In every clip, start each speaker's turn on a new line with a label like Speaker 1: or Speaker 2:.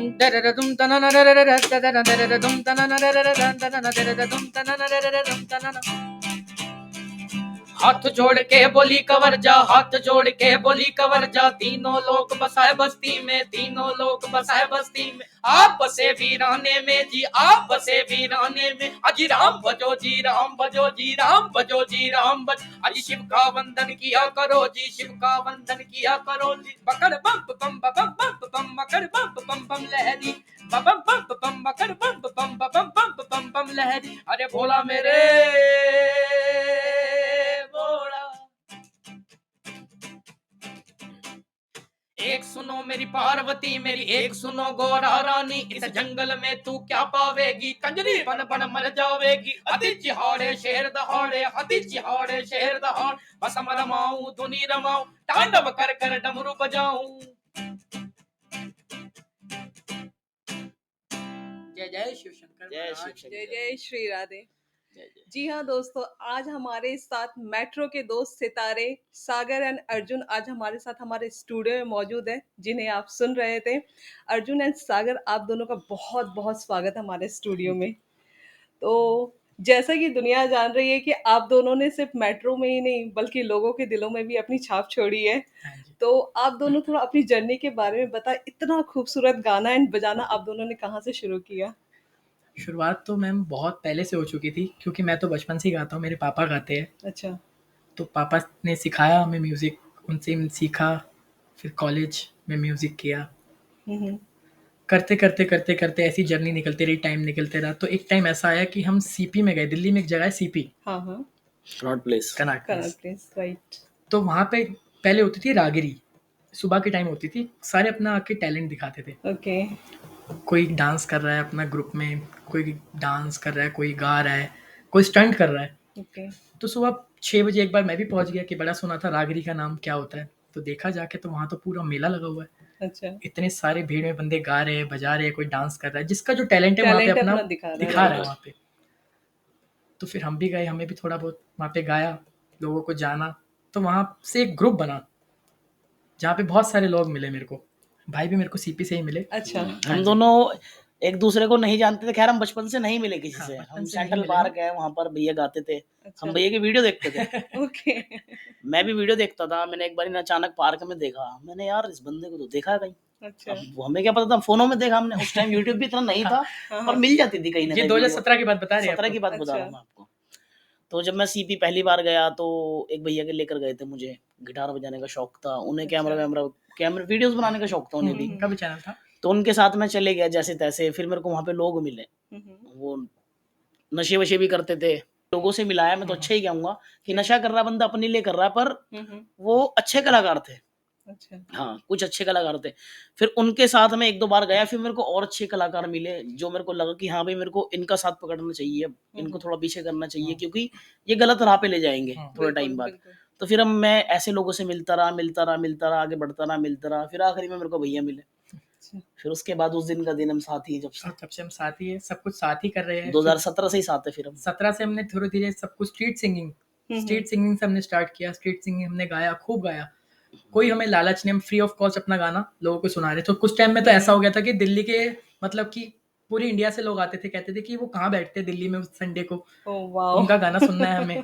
Speaker 1: दरदुम तनना दरदुम तनना। हाथ जोड़ के बोली कवर जा, हाथ जोड़ के बोली कवर जा, तीनों लोग बसाए बस्ती में, तीनों लोग बसाए बस्ती में। आप बसे वीराने में जी, आप बसे वीराने में। अजी राम भजो जी, राम भजो जी, राम भजो जी, राम भज। अजी शिव का वंदन किया करो जी, शिव का वंदन किया करो जी। बकर बम बम बम बम बम मकर बम बम बम लहरी, बम बम बम मकर बम बम बम बम बम लहरी। अरे भोला मेरे भोला। एक सुनो मेरी पार्वती मेरी, एक सुनो गौरा रानी, इस जंगल में तू क्या पावेगी, कंजरी बन बन मर जावेगी। अति चिहाड़े शेर दहाड़े, अति चिहाड़े शेर दहाड़, बस हम रमाऊं धुनी रमाऊं, तांडव कर कर डमरू बजाऊं। जय जय शिव शंकर,
Speaker 2: जय शिव शंकर,
Speaker 3: जय जय श्री राधे।
Speaker 2: जय जय।
Speaker 3: जी हाँ दोस्तों, आज हमारे साथ मेट्रो के दोस्त सितारे सागर एंड अर्जुन आज हमारे साथ हमारे स्टूडियो में मौजूद है, जिन्हें आप सुन रहे थे। अर्जुन एंड सागर, आप दोनों का बहुत बहुत स्वागत है हमारे स्टूडियो में। तो जैसा कि दुनिया जान रही है कि आप दोनों ने सिर्फ मेट्रो में ही नहीं बल्कि लोगों के दिलों में भी अपनी छाप छोड़ी है। तो आप दोनों थोड़ा अपनी जर्नी के बारे में बताएं। इतना खूबसूरत गाना एंड बजाना आप दोनों ने कहाँ से शुरू किया?
Speaker 1: शुरुआत तो मैम बहुत पहले से हो चुकी थी, क्योंकि मैं तो बचपन से ही गाता हूँ, मेरे पापा गाते हैं।
Speaker 3: अच्छा।
Speaker 1: तो पापा ने सिखाया हमें म्यूज़िक, उनसे सीखा, फिर कॉलेज में म्यूज़िक किया। करते करते करते करते ऐसी जर्नी निकलती रही, टाइम निकलते रहा। तो एक टाइम ऐसा आया कि हम सीपी में गए, दिल्ली में एक जगह है सीपी,
Speaker 3: हाँ हाँ,
Speaker 2: Connaught place,
Speaker 1: Connaught
Speaker 3: Connaught
Speaker 1: place.
Speaker 3: Place, right.
Speaker 1: तो वहाँ पे पहले होती थी रागिरी, सुबह के टाइम होती थी, सारे अपना आके टैलेंट दिखाते थे।
Speaker 3: ओके।
Speaker 1: कोई डांस कर रहा है अपना ग्रुप में, कोई डांस कर रहा है, कोई गा रहा है, कोई स्टंट कर रहा है।
Speaker 3: ओके।
Speaker 1: तो सुबह 6 बजे एक बार मैं भी पहुंच गया कि बड़ा सुना था रागिरी का नाम क्या होता है। तो देखा जाके तो वहाँ तो पूरा मेला लगा हुआ है।
Speaker 3: अच्छा।
Speaker 1: इतने सारे भीड़ में बंदे गा रहे हैं, बजा रहे हैं, कोई डांस कर रहा है, जिसका जो टैलेंट है वहाँ पे
Speaker 3: टैलेंट
Speaker 1: अपना
Speaker 3: अपना दिखा
Speaker 1: दिखा रहा है
Speaker 3: है।
Speaker 1: वहाँ पे। तो फिर हम भी गए, हमें भी थोड़ा बहुत वहाँ पे गाया, लोगों को जाना। तो वहाँ से एक ग्रुप बना जहाँ पे बहुत सारे लोग मिले मेरे को, भाई भी मेरे को सीपी से ही मिले।
Speaker 3: अच्छा।
Speaker 2: हम दोनों एक दूसरे को नहीं जानते थे। खैर हम बचपन से नहीं मिले किसी
Speaker 1: हाँ,
Speaker 2: से।
Speaker 1: बचपन
Speaker 2: हम
Speaker 1: से नहीं
Speaker 2: सेंट्रल
Speaker 1: मिले
Speaker 2: पार्क गए, वहाँ पर भैया गाते थे।
Speaker 3: अच्छा।
Speaker 2: हम भैया की वीडियो देखते थे।
Speaker 3: ओके।
Speaker 2: मैं भी वीडियो देखता था। मैंने एक बार अचानक पार्क में देखा, मैंने यार इस बंदे को तो देखा है कहीं।
Speaker 3: अच्छा।
Speaker 2: अब हमें क्या पता था, फोनों में देखा हमने। उस टाइम यूट्यूब भी इतना नहीं था, पर मिल जाती थी कहीं ना
Speaker 1: ये
Speaker 2: कहीं।
Speaker 1: 2017 की बात बता रहे हैं
Speaker 2: 17 की बात बता रहा हूँ मैं आपको। तो जब मैं सीपी पहली बार गया तो एक भैया के लेकर गए थे, मुझे गिटार बजाने का शौक था, उन्हें कैमरा वीडियोस बनाने का शौक था उन्हें भी।
Speaker 1: उनका भी चैनल था।
Speaker 2: तो उनके साथ मैं चले गया जैसे तैसे। फिर मेरे को वहाँ पे लोग मिले, वो नशे वशे भी करते थे। लोगों से मिलाया, मैं तो अच्छा ही कहूंगा कि नशा कर रहा बंदा अपने लिए कर रहा है, पर वो अच्छे कलाकार थे।
Speaker 3: अच्छा।
Speaker 2: हाँ, कुछ अच्छे कलाकार थे। फिर उनके साथ में एक दो बार गया, फिर मेरे को और अच्छे कलाकार मिले, जो मेरे को लगा कि हाँ भाई मेरे को इनका साथ पकड़ना चाहिए, इनको थोड़ा पीछे करना चाहिए, क्योंकि ये गलत राह पे ले जाएंगे थोड़ा टाइम बाद। तो फिर हम मैं ऐसे लोगों से मिलता रहा, आगे बढ़ता रहा। फिर आखिरी में मेरे को भैया मिले। फिर उसके बाद उस दिन का दिन हम साथ ही,
Speaker 1: तब से हम साथ ही है, सब कुछ साथ ही कर रहे हैं।
Speaker 2: 2017 से ही साथ है। फिर हम
Speaker 1: 17 से हमने धीरे धीरे सब कुछ स्ट्रीट सिंगिंग से हमने स्टार्ट किया। स्ट्रीट सिंगिंग हमने गाया, खूब गाया। कोई हमें लालच नहीं, हम फ्री ऑफ कॉस्ट अपना गाना लोगों को सुना रहे। तो कुछ टाइम में तो ऐसा हो गया था कि दिल्ली के मतलब कि पूरी इंडिया से लोग आते थे, कहते थे कि वो कहाँ बैठते दिल्ली में संडे को, उनका गाना सुनना है हमें।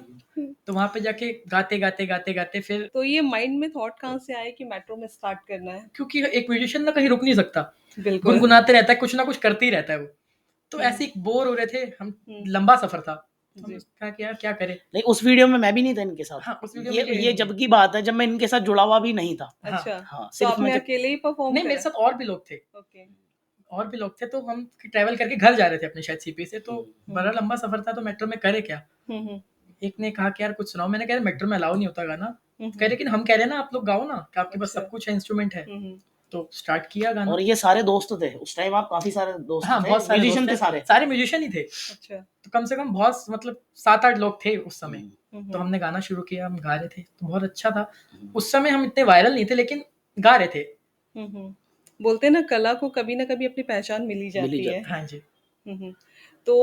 Speaker 1: तो वहाँ पे जाके गाते फिर।
Speaker 3: तो ये माइंड में थॉट कहाँ से आया कि मेट्रो में स्टार्ट करना है?
Speaker 1: क्योंकि एक म्यूजिशियन ना कहीं रुक नहीं सकता,
Speaker 3: बिल्कुल
Speaker 1: गुनगुनाते रहता है, कुछ ना कुछ करते ही रहता है वो। तो ऐसे ही बोर हो रहे थे हम, लंबा सफर था। हमने कहा कि यार क्या करें।
Speaker 2: नहीं, उस वीडियो में मैं भी नहीं था इनके साथ।
Speaker 1: हाँ, उस वीडियो में
Speaker 2: ये जब की बात है जब मैं इनके साथ जुड़ा हुआ भी नहीं था।
Speaker 3: अच्छा।
Speaker 2: हाँ,
Speaker 3: तो
Speaker 2: सिर्फ
Speaker 3: आपने
Speaker 2: मैं
Speaker 3: अकेले ही परफॉर्म
Speaker 1: नहीं, मेरे साथ और भी लोग थे।
Speaker 3: ओके।
Speaker 1: और भी लोग थे। तो हम ट्रैवल करके घर जा रहे थे अपने शायद सीपी से। तो बड़ा लंबा सफर था, तो मेट्रो में करे क्या। एक ने कहा कि यार कुछ सुनाओ। मैंने कहा मेट्रो में अलाउ नहीं होता गाना। कह लेकिन हम कह रहे हैं ना, आप लोग गाओ ना, कि आपके पास सब कुछ है, इंस्ट्रूमेंट है। तो स्टार्ट किया गाना।
Speaker 2: और ये सारे दोस्त थे उस टाइम, आप काफी सारे दोस्त
Speaker 1: हाँ,
Speaker 2: थे,
Speaker 1: बहुत सारे
Speaker 2: म्यूजिशियन थे,
Speaker 1: सारे म्यूजिशियन ही थे।
Speaker 3: अच्छा।
Speaker 1: तो कम से कम बहुत मतलब 7-8 लोग थे उस समय। तो हमने गाना शुरू किया, हम गा रहे थे, तो बहुत अच्छा था। उस समय हम इतने वायरल नहीं थे, लेकिन गा रहे थे।
Speaker 3: बोलते ना, कला को कभी ना कभी अपनी पहचान मिल ही जाती है।
Speaker 1: हाँ जी।
Speaker 3: तो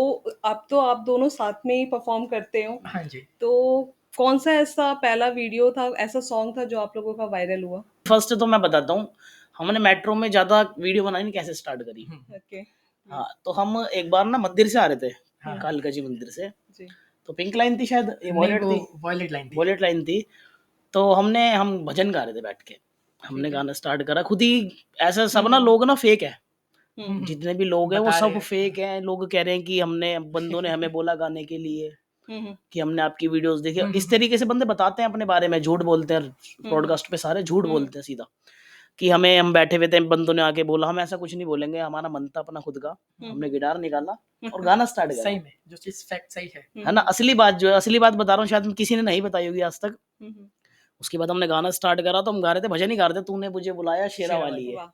Speaker 3: अब तो आप दोनों साथ में ही परफॉर्म करते हो।
Speaker 1: हाँ जी।
Speaker 3: तो कौन सा ऐसा पहला वीडियो था, ऐसा सॉन्ग था जो आप लोगों का वायरल हुआ?
Speaker 2: फर्स्ट तो मैं बताता हूँ, हमने मेट्रो में ज्यादा वीडियो बनानी नहीं, कैसे स्टार्ट करी।
Speaker 3: ओके।
Speaker 2: हाँ, तो हम एक बार ना मंदिर से आ रहे थे,
Speaker 4: हाँ।
Speaker 2: कालका जी मंदिर से,
Speaker 3: जी।
Speaker 2: तो पिंक लाइन थी शायद, ये
Speaker 4: नहीं,
Speaker 2: वॉलेट
Speaker 4: वो
Speaker 2: थी,
Speaker 4: वॉयलेट लाइन थी।
Speaker 2: वॉलेट लाइन थी। तो हम भजन गा रहे थे बैठ के, हमने
Speaker 3: ठीक है।
Speaker 2: गाना स्टार्ट करा खुद ही। ऐसा सब ना
Speaker 3: हम्म।
Speaker 2: लोग ना फेक है,
Speaker 3: हम्म।
Speaker 2: जितने भी लोग हैं वो
Speaker 4: बता रहे
Speaker 2: सब
Speaker 4: हैं।
Speaker 2: फेक हैं। लोग कह रहे हैं कि हमने, बंदों ने हमें बोला गाने के लिए
Speaker 3: हम्म।
Speaker 2: कि हमने आपकी वीडियोस देखी।
Speaker 4: हम्म।
Speaker 2: इस तरीके से बंदे बताते हैं अपने बारे में, झूठ बोलते हैं, पॉडकास्ट पे सारे झूठ बोलते हैं सीधा, कि हम बैठे हुए थे, बंदों ने आके बोला। हम ऐसा कुछ नहीं बोलेंगे, हमारा मन था अपना खुद का, हमने गिटार निकाला और गाना स्टार्ट करा,
Speaker 4: सही में जो चीज फैक्ट सही
Speaker 2: है ना। असली बात जो है, असली बात बता रहा हूँ, शायद किसी ने नहीं बताई होगी आज तक।
Speaker 3: हम्म।
Speaker 2: उसके बाद हमने गाना स्टार्ट करा, तो हम गा रहे थे, भजन ही गा रहे थे, तूने मुझे बुलाया शेरा वाली है।
Speaker 3: वाह।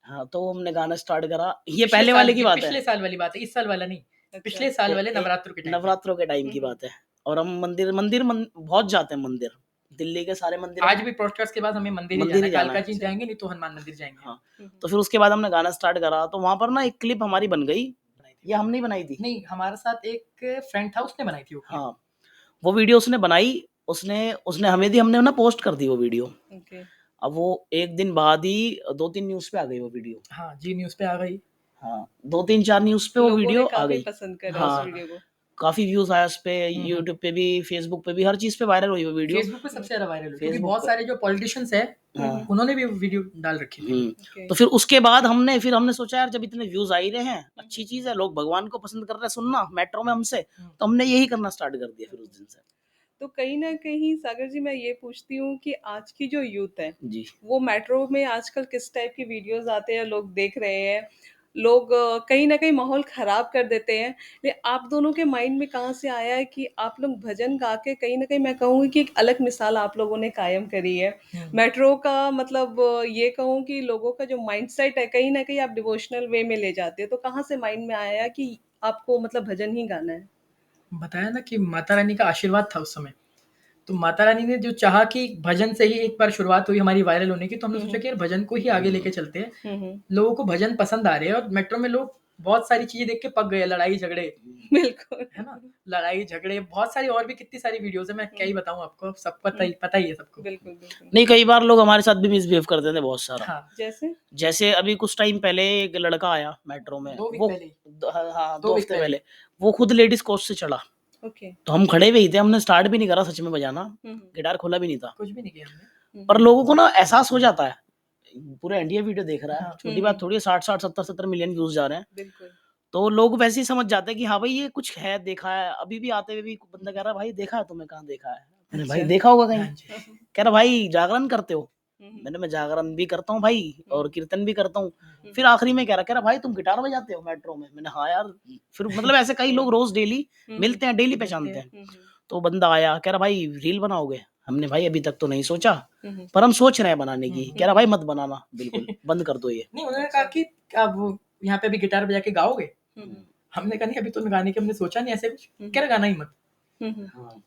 Speaker 2: हाँ, तो हमने गाना स्टार्ट करा, ये पहले वाले की बात है,
Speaker 4: पिछले साल वाली बात है, इस साल वाला नहीं,
Speaker 3: अच्छा।
Speaker 4: पिछले साल वाले नवरात्रों के टाइम पे।
Speaker 2: नवरात्रों के टाइम की बात है। और हम बहुत जाते हैं मंदिर, दिल्ली के सारे मंदिर।
Speaker 4: आज भी पॉडकास्ट के बाद हमें मंदिर ही
Speaker 2: मंदिर
Speaker 4: जाना
Speaker 2: ही
Speaker 4: है,
Speaker 2: जाना
Speaker 4: कालका
Speaker 2: है।
Speaker 4: जी जाएंगे, नहीं तो हनुमान मंदिर जाएंगे।
Speaker 2: हाँ, तो फिर उसके बाद हमने गाना स्टार्ट करा, तो वहां पर ना एक क्लिप हमारी बन गई, ये हमने बनाई थी।
Speaker 4: नहीं, हमारे साथ एक फ्रेंड था, उसने बनाई थी वो clip।
Speaker 2: हाँ, वो वीडियो उसने बनाई, उसने उसने हमें दी, हमने ना पोस्ट कर दी वो वीडियो।
Speaker 3: ओके।
Speaker 2: अब वो एक दिन बाद ही 2-3 न्यूज पे आ गई वो वीडियो।
Speaker 4: हाँ जी, न्यूज पे आ गई।
Speaker 2: हाँ, 2-3-4 न्यूज पे वो
Speaker 3: लोगों ने
Speaker 2: वीडियो आ
Speaker 3: काफी
Speaker 2: गई।
Speaker 3: पसंद करा
Speaker 2: हाँ,
Speaker 3: उस वीडियो को।
Speaker 2: काफी व्यूज आया उस पे, यूट्यूब पे भी, फेसबुक पे भी, हर चीज पे वायरल हुई वो वीडियो।
Speaker 4: फेसबुक पे सबसे ज्यादा वायरल हुई, क्योंकि
Speaker 2: Facebook
Speaker 4: बहुत
Speaker 2: पे।
Speaker 4: सारे जो पॉलिटिशियंस है
Speaker 2: हाँ।
Speaker 4: उन्होंने भी वीडियो डाल रखी थी।
Speaker 3: ओके।
Speaker 2: तो फिर उसके बाद हमने सोचा यार, जब इतने व्यूज आ ही रहे हैं, अच्छी चीज है, लोग भगवान को पसंद कर रहे हैं सुनना मेट्रो में हमसे, तो हमने यही करना स्टार्ट कर दिया फिर उस दिन से।
Speaker 3: तो कहीं ना कहीं सागर जी, मैं ये पूछती हूँ कि आज की जो यूथ है
Speaker 2: जी।
Speaker 3: वो मेट्रो में आजकल किस टाइप की वीडियोस आते हैं, लोग देख रहे हैं, लोग कहीं ना कहीं माहौल खराब कर देते हैं। लेकिन आप दोनों के माइंड में कहाँ से आया है कि आप लोग भजन गा के, कहीं ना कहीं मैं कहूँगी कि एक अलग मिसाल आप लोगों ने कायम करी है मेट्रो का। मतलब ये कहूँ कि लोगों का जो माइंडसेट है, कहीं ना कहीं आप डिवोशनल वे में ले जाते हैं। तो कहाँ से माइंड में आया कि आपको मतलब भजन ही गाना है?
Speaker 4: बताया ना कि माता रानी का आशीर्वाद था उस समय। तो माता रानी ने जो चाहा कि भजन से ही एक बार शुरुआत हुई हमारी वायरल होने की, तो हमने सोचा कि यार भजन को ही आगे लेके चलते हैं। लोगों को भजन पसंद आ रहे हैं, और मेट्रो में लोग बहुत सारी चीजें देख के पक गए, लड़ाई झगड़े,
Speaker 3: बिल्कुल,
Speaker 4: है ना, लड़ाई झगड़े, बहुत सारी और भी कितनी सारी वीडियोस है, मैं क्या ही बताऊं आपको, सब पता ही है सबको।
Speaker 3: बिल्कुल बिल्कुल।
Speaker 2: नहीं, कई बार लोग हमारे साथ भी मिसबिहेव करते थे बहुत सारा।
Speaker 4: हाँ,
Speaker 3: जैसे
Speaker 2: अभी कुछ टाइम पहले एक लड़का आया मेट्रो में,
Speaker 4: 2 वीक
Speaker 2: वो
Speaker 4: पहले ही।
Speaker 2: हाँ,
Speaker 4: 2
Speaker 2: 2
Speaker 4: वीक
Speaker 2: हफ्ते
Speaker 4: पहले।
Speaker 2: पहले, वो खुद लेडीज कोच से चढ़ा।
Speaker 3: ओके।
Speaker 2: तो हम खड़े हुए ही थे, हमने स्टार्ट भी नहीं करा सच में बजाना, गिटार खोला भी नहीं था,
Speaker 4: कुछ भी नहीं किया हमने।
Speaker 2: पर लोगों को ना एहसास हो जाता है, पूरा इंडिया वीडियो देख रहा है,
Speaker 4: हाँ।
Speaker 2: छोटी बात थोड़ी है, 60 70 मिलियन व्यूज जा रहे हैं,
Speaker 3: बिल्कुल।
Speaker 2: तो लोग वैसे ही समझ जाते हैं कि हाँ भाई ये कुछ है, देखा है। अभी भी आते हुए भी बंदा कह रहा है, भाई देखा है तुम्हें, कहाँ देखा है? मैंने भाई
Speaker 3: अच्छा।
Speaker 2: देखा होगा कहीं।
Speaker 4: हाँ जी।
Speaker 2: कह रहा भाई जागरण करते हो? मैंने, मैं जागरण भी करता हूँ भाई, और कीर्तन भी करता हूँ। फिर आखिरी में कह रहा भाई तुम गिटार बजाते हो मेट्रो में? मैंने हाँ यार। फिर मतलब ऐसे कई लोग रोज डेली मिलते हैं, डेली पहचानते हैं। तो बंदा आया, कह रहा भाई रील बनाओगे? हमने भाई अभी तक तो नहीं सोचा, पर हम सोच रहे हैं बनाने की। कह रहा भाई मत बनाना, बिल्कुल बंद कर दो ये।
Speaker 4: नहीं, उन्होंने कहा कि अब यहाँ पे भी गिटार बजा के गाओगे? हमने कहा नहीं, अभी तो गाने के हमने सोचा नहीं ऐसे कुछ। कह रहा गाना ही मत।
Speaker 2: हाँ।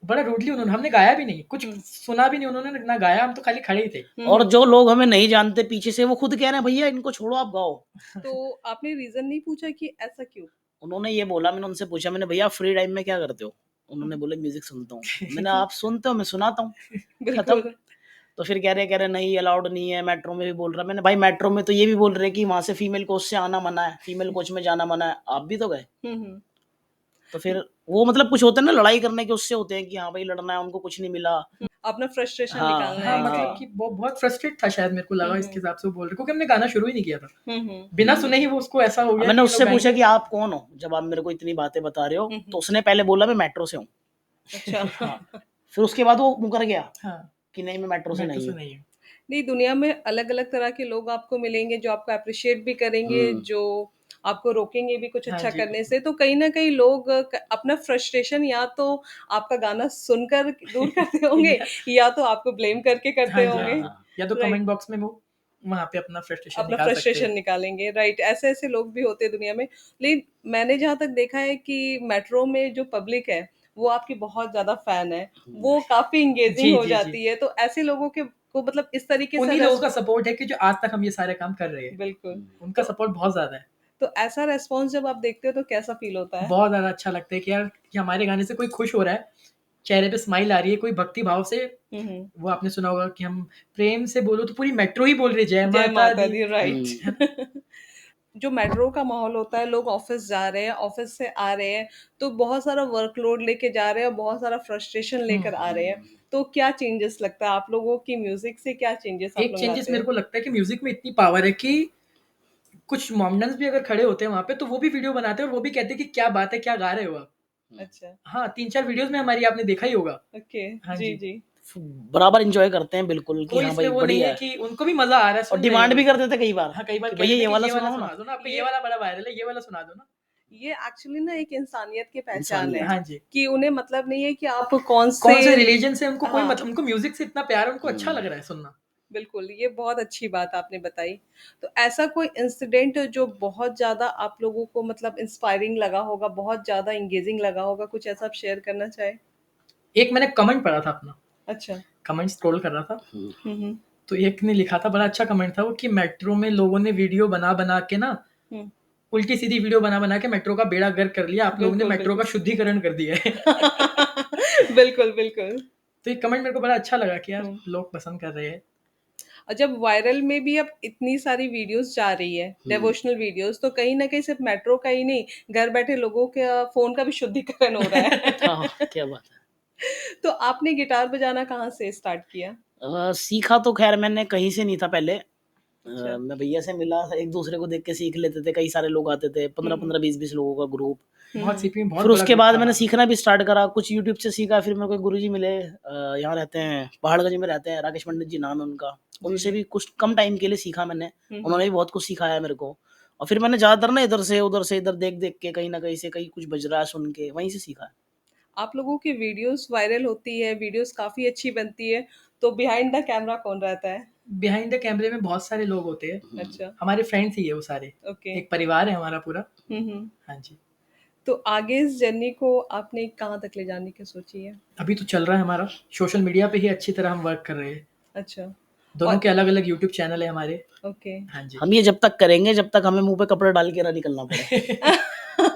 Speaker 4: बड़ा रूडली उन्होंने, हमने गाया भी नहीं, कुछ सुना भी नहीं उन्होंने, ना गाया, हम तो खाली खड़े ही थे।
Speaker 2: और जो लोग हमें नहीं जानते पीछे से, वो खुद कह रहे हैं भैया इनको छोड़ो, आप गाओ।
Speaker 3: तो आपने रीजन नहीं पूछा कि ऐसा क्यों?
Speaker 2: उन्होंने ये बोला, मैंने उनसे पूछा, मैंने भैया फ्री टाइम में क्या करते हो? उन्होंने बोले म्यूजिक सुनता हूँ। मैंने आप सुनते हो, मैं सुनाता हूँ, खत्म। तो फिर कह रहे नहीं अलाउड नहीं है, मेट्रो में भी बोल रहा। मैंने भाई मेट्रो में तो ये भी बोल रहे कि वहां से फीमेल कोच से आना मना है, फीमेल कोच में जाना मना है, आप भी तो गए। तो फिर वो मतलब कुछ होते हैं ना लड़ाई करने के, उससे होते हैं कि हाँ भाई लड़ना है, उनको कुछ नहीं मिला,
Speaker 3: अपना फ्रस्ट्रेशन
Speaker 2: हाँ,
Speaker 3: निकालना
Speaker 4: हाँ,
Speaker 3: है।
Speaker 4: मतलब कि वो बहुत फ्रस्ट्रेट था शायद, मेरे को लगा इसके हिसाब से वो बोल रहे, क्योंकि हमने गाना शुरू ही नहीं किया था। बिना सुने ही वो उसको ऐसा हो गया।
Speaker 2: मैंने
Speaker 4: कि
Speaker 2: उससे
Speaker 4: लोग
Speaker 2: पूछा
Speaker 4: गाएंगे।
Speaker 2: कि आप कौन हो, जब आप मेरे को इतनी बातें बता रहे हो? तो उसने पहले बोला मैं मेट्रो से हूँ।
Speaker 3: अच्छा।
Speaker 2: हाँ। फिर उसके बाद वो मुकर गया
Speaker 4: हाँ,
Speaker 2: कि नहीं मैं मेट्रो से नहीं हूँ।
Speaker 3: नहीं, दुनिया में अलग अलग तरह के लोग आपको मिलेंगे जो आपको अप्रिशिएट भी करेंगे, जो आपको रोकेंगे भी कुछ अच्छा करने से। तो कहीं ना कहीं लोग अपना फ्रस्ट्रेशन या तो आपका गाना सुनकर दूर करते होंगे या तो आपको ब्लेम करके करते होंगे,
Speaker 4: या तो कमेंट बॉक्स में वो वहाँ पे अपना
Speaker 3: फ्रस्ट्रेशन निकालेंगे। राइट, ऐसे ऐसे लोग भी होते हैं दुनिया में। लेकिन मैंने जहाँ तक देखा है कि मेट्रो में जो पब्लिक है वो आपकी बहुत ज्यादा फैन है, वो काफी इंगेजिंग हो जाती है। तो ऐसे लोगों के को मतलब इस तरीके से
Speaker 4: उन्हीं लोगों का सपोर्ट है कि जो आज तक हम ये सारे काम कर रहे हैं।
Speaker 3: बिल्कुल,
Speaker 4: उनका सपोर्ट बहुत ज्यादा है।
Speaker 3: तो ऐसा रेस्पॉन्स जब आप देखते हो तो कैसा फील होता है?
Speaker 4: बहुत ज्यादा अच्छा लगता है कि यार कि हमारे गाने से कोई खुश हो रहा है, चेहरे पे स्माइल आ रही है, कोई भक्ति भाव से। वो आपने सुना होगा कि हम प्रेम से बोलो तो पूरी मेट्रो ही बोल रही है, जय
Speaker 3: जय
Speaker 4: माता
Speaker 3: माता
Speaker 4: दी।
Speaker 3: दी, राइट। जो मेट्रो का माहौल होता है, लोग ऑफिस जा रहे हैं, ऑफिस से आ रहे हैं, तो बहुत सारा वर्कलोड लेके जा रहे हैं और बहुत सारा फ्रस्ट्रेशन लेकर आ रहे हैं। तो क्या चेंजेस लगता है आप लोगों की म्यूजिक से, क्या चेंजेस आप
Speaker 4: एक
Speaker 3: लोग
Speaker 4: चेंजेस
Speaker 3: लाते
Speaker 4: मेरे
Speaker 3: हैं?
Speaker 4: को लगता है कि म्यूजिक में इतनी पावर है कि कुछ मॉमडन्स भी अगर खड़े होते हैं वहां पे, तो वो भी वीडियो बनाते हैं और वो भी कहते हैं कि क्या बात है, क्या गा रहे हो आप।
Speaker 3: अच्छा,
Speaker 4: हाँ, 3-4 वीडियोस में हमारी आपने देखा ही होगा।
Speaker 3: ओके,
Speaker 4: हाँ
Speaker 3: जी
Speaker 4: जी।
Speaker 3: जी।
Speaker 2: बराबर एंजॉय करते हैं बिल्कुल कि
Speaker 4: कोई
Speaker 2: हाँ
Speaker 4: इसमें
Speaker 2: भाई
Speaker 4: वो नहीं
Speaker 2: बढ़िया
Speaker 4: है
Speaker 2: है।
Speaker 4: कि उनको भी मजा आ रहा है,
Speaker 2: और
Speaker 4: सुन रहे
Speaker 2: डिमांड भी
Speaker 4: हो।
Speaker 2: करते थे कई बार
Speaker 4: हाँ, कई बार
Speaker 2: कि
Speaker 4: कह
Speaker 2: भैया
Speaker 4: देते
Speaker 2: ये
Speaker 4: कि
Speaker 2: वाला
Speaker 4: ये वाला
Speaker 2: सुनाओ
Speaker 4: सुना
Speaker 2: ना।
Speaker 4: दो ना, आपका ये
Speaker 3: ये
Speaker 4: वाला बड़ा वायरल है, ये वाला सुना दो ना।
Speaker 3: ये एक्चुअली ना एक इंसानियत की पहचान है,
Speaker 2: इंसानियत।
Speaker 4: हाँ जी।
Speaker 3: कि उन्हें मतलब नहीं है कि आप कौन
Speaker 4: कौन से
Speaker 3: से।
Speaker 4: रिलीजन से उनको कोई
Speaker 3: हाँ,
Speaker 4: मतलब, उनको म्यूजिक से इतना प्यार है, उनको अच्छा लग रहा है सुनना।
Speaker 3: बिल्कुल, ये बहुत अच्छी बात आपने बताई। तो ऐसा कोई इंसिडेंट जो बहुत ज़्यादा आप लोगों को मतलब इंस्पायरिंग लगा होगा, बहुत ज़्यादा एंगेजिंग लगा होगा, कुछ ऐसा आप शेयर करना चाहें?
Speaker 4: एक मैंने कमेंट पढ़ा था अपना,
Speaker 3: अच्छा।
Speaker 4: कमेंट स्क्रॉल कर रहा था,
Speaker 3: हुँ।
Speaker 4: तो एक ने लिखा था, बड़ा अच्छा कमेंट था वो, कि मेट्रो में लोगों ने वीडियो बना बना के ना,
Speaker 3: हुँ।
Speaker 4: उल्टी सीधी वीडियो बना बना के मेट्रो का बेड़ा गर्क कर लिया। आप लोगों ने
Speaker 3: बिल्कुल,
Speaker 4: मेट्रो का
Speaker 3: बिल्कुल।
Speaker 4: शुद्धिकरण कर दिया है।
Speaker 3: बिल्कुल, बिल्कुल।
Speaker 4: तो ये कमेंट मेरे को बड़ा अच्छा लगा कि यार
Speaker 3: हुँ।
Speaker 4: लोग पसंद कर रहे हैं।
Speaker 3: और जब वायरल में भी अब इतनी सारी वीडियोज़ जा रही है, डिवोशनल वीडियोज़, तो कहीं न कहीं सिर्फ़ मेट्रो का ही नहीं, घर बैठे लोगों का फ़ोन का भी शुद्धिकरण हो रहा
Speaker 2: हाँ,
Speaker 3: है।
Speaker 2: क्या बात है।
Speaker 3: तो आपने गिटार बजाना कहाँ से स्टार्ट किया?
Speaker 2: सीखा तो खैर मैंने कहीं से नहीं था पहले।
Speaker 3: अच्छा।
Speaker 2: मैं भैया से मिला, एक दूसरे को देख के सीख लेते थे, कई सारे लोग आते थे, 15-15, 20-20 लोगों का ग्रुप।
Speaker 4: बहुत सीपी में बहुत
Speaker 2: फिर
Speaker 4: बड़ा
Speaker 2: उसके
Speaker 4: ग्रुप
Speaker 2: बाद
Speaker 4: था
Speaker 2: मैंने
Speaker 4: हमारा।
Speaker 2: सीखना भी स्टार्ट करा, कुछ यूट्यूब से सीखा। फिर मेरे को गुरुजी मिले, यहाँ रहते हैं, पहाड़गंज में रहते हैं, राकेश पंडित जी नाम है उनका।
Speaker 3: जी,
Speaker 2: उनसे
Speaker 3: जी।
Speaker 2: भी कुछ कम टाइम के लिए सीखा मैंने।
Speaker 3: हुँ,
Speaker 2: उन्होंने
Speaker 3: हुँ।
Speaker 2: भी बहुत कुछ सिखाया मेरे को। और फिर मैंने ज़्यादातर ना इधर से उधर से, इधर देख-देख के, कहीं न कहीं से कहीं कुछ बज रहा है सुन के, वहीं से सीखा है।
Speaker 3: आप लोगों की वीडियोज़ वायरल होती है, वीडियोज़ काफ़ी अच्छी बनती है, तो बिहाइंड द कैमरा कौन रहता है?
Speaker 4: बिहाइंड द कैमरे में बहुत सारे लोग होते हैं,
Speaker 3: अच्छा,
Speaker 4: हमारे फ्रेंड्स ही है वो सारे,
Speaker 3: ओके।
Speaker 4: एक परिवार है हमारा पूरा।
Speaker 3: हुँ।
Speaker 4: हाँ जी।
Speaker 3: तो आगे इस जर्नी को आपने कहाँ तक ले जाने की सोची है?
Speaker 4: अभी तो चल रहा है हमारा, सोशल मीडिया पे ही अच्छी तरह हम वर्क कर रहे हैं।
Speaker 3: अच्छा,
Speaker 4: दोनों
Speaker 3: और
Speaker 4: के अलग-अलग यूट्यूब चैनल है हमारे।
Speaker 3: ओके।
Speaker 4: हाँ जी।
Speaker 2: हम ये जब तक करेंगे जब तक हमें मुँह पे कपड़ा डाल के ना निकलना पड़े।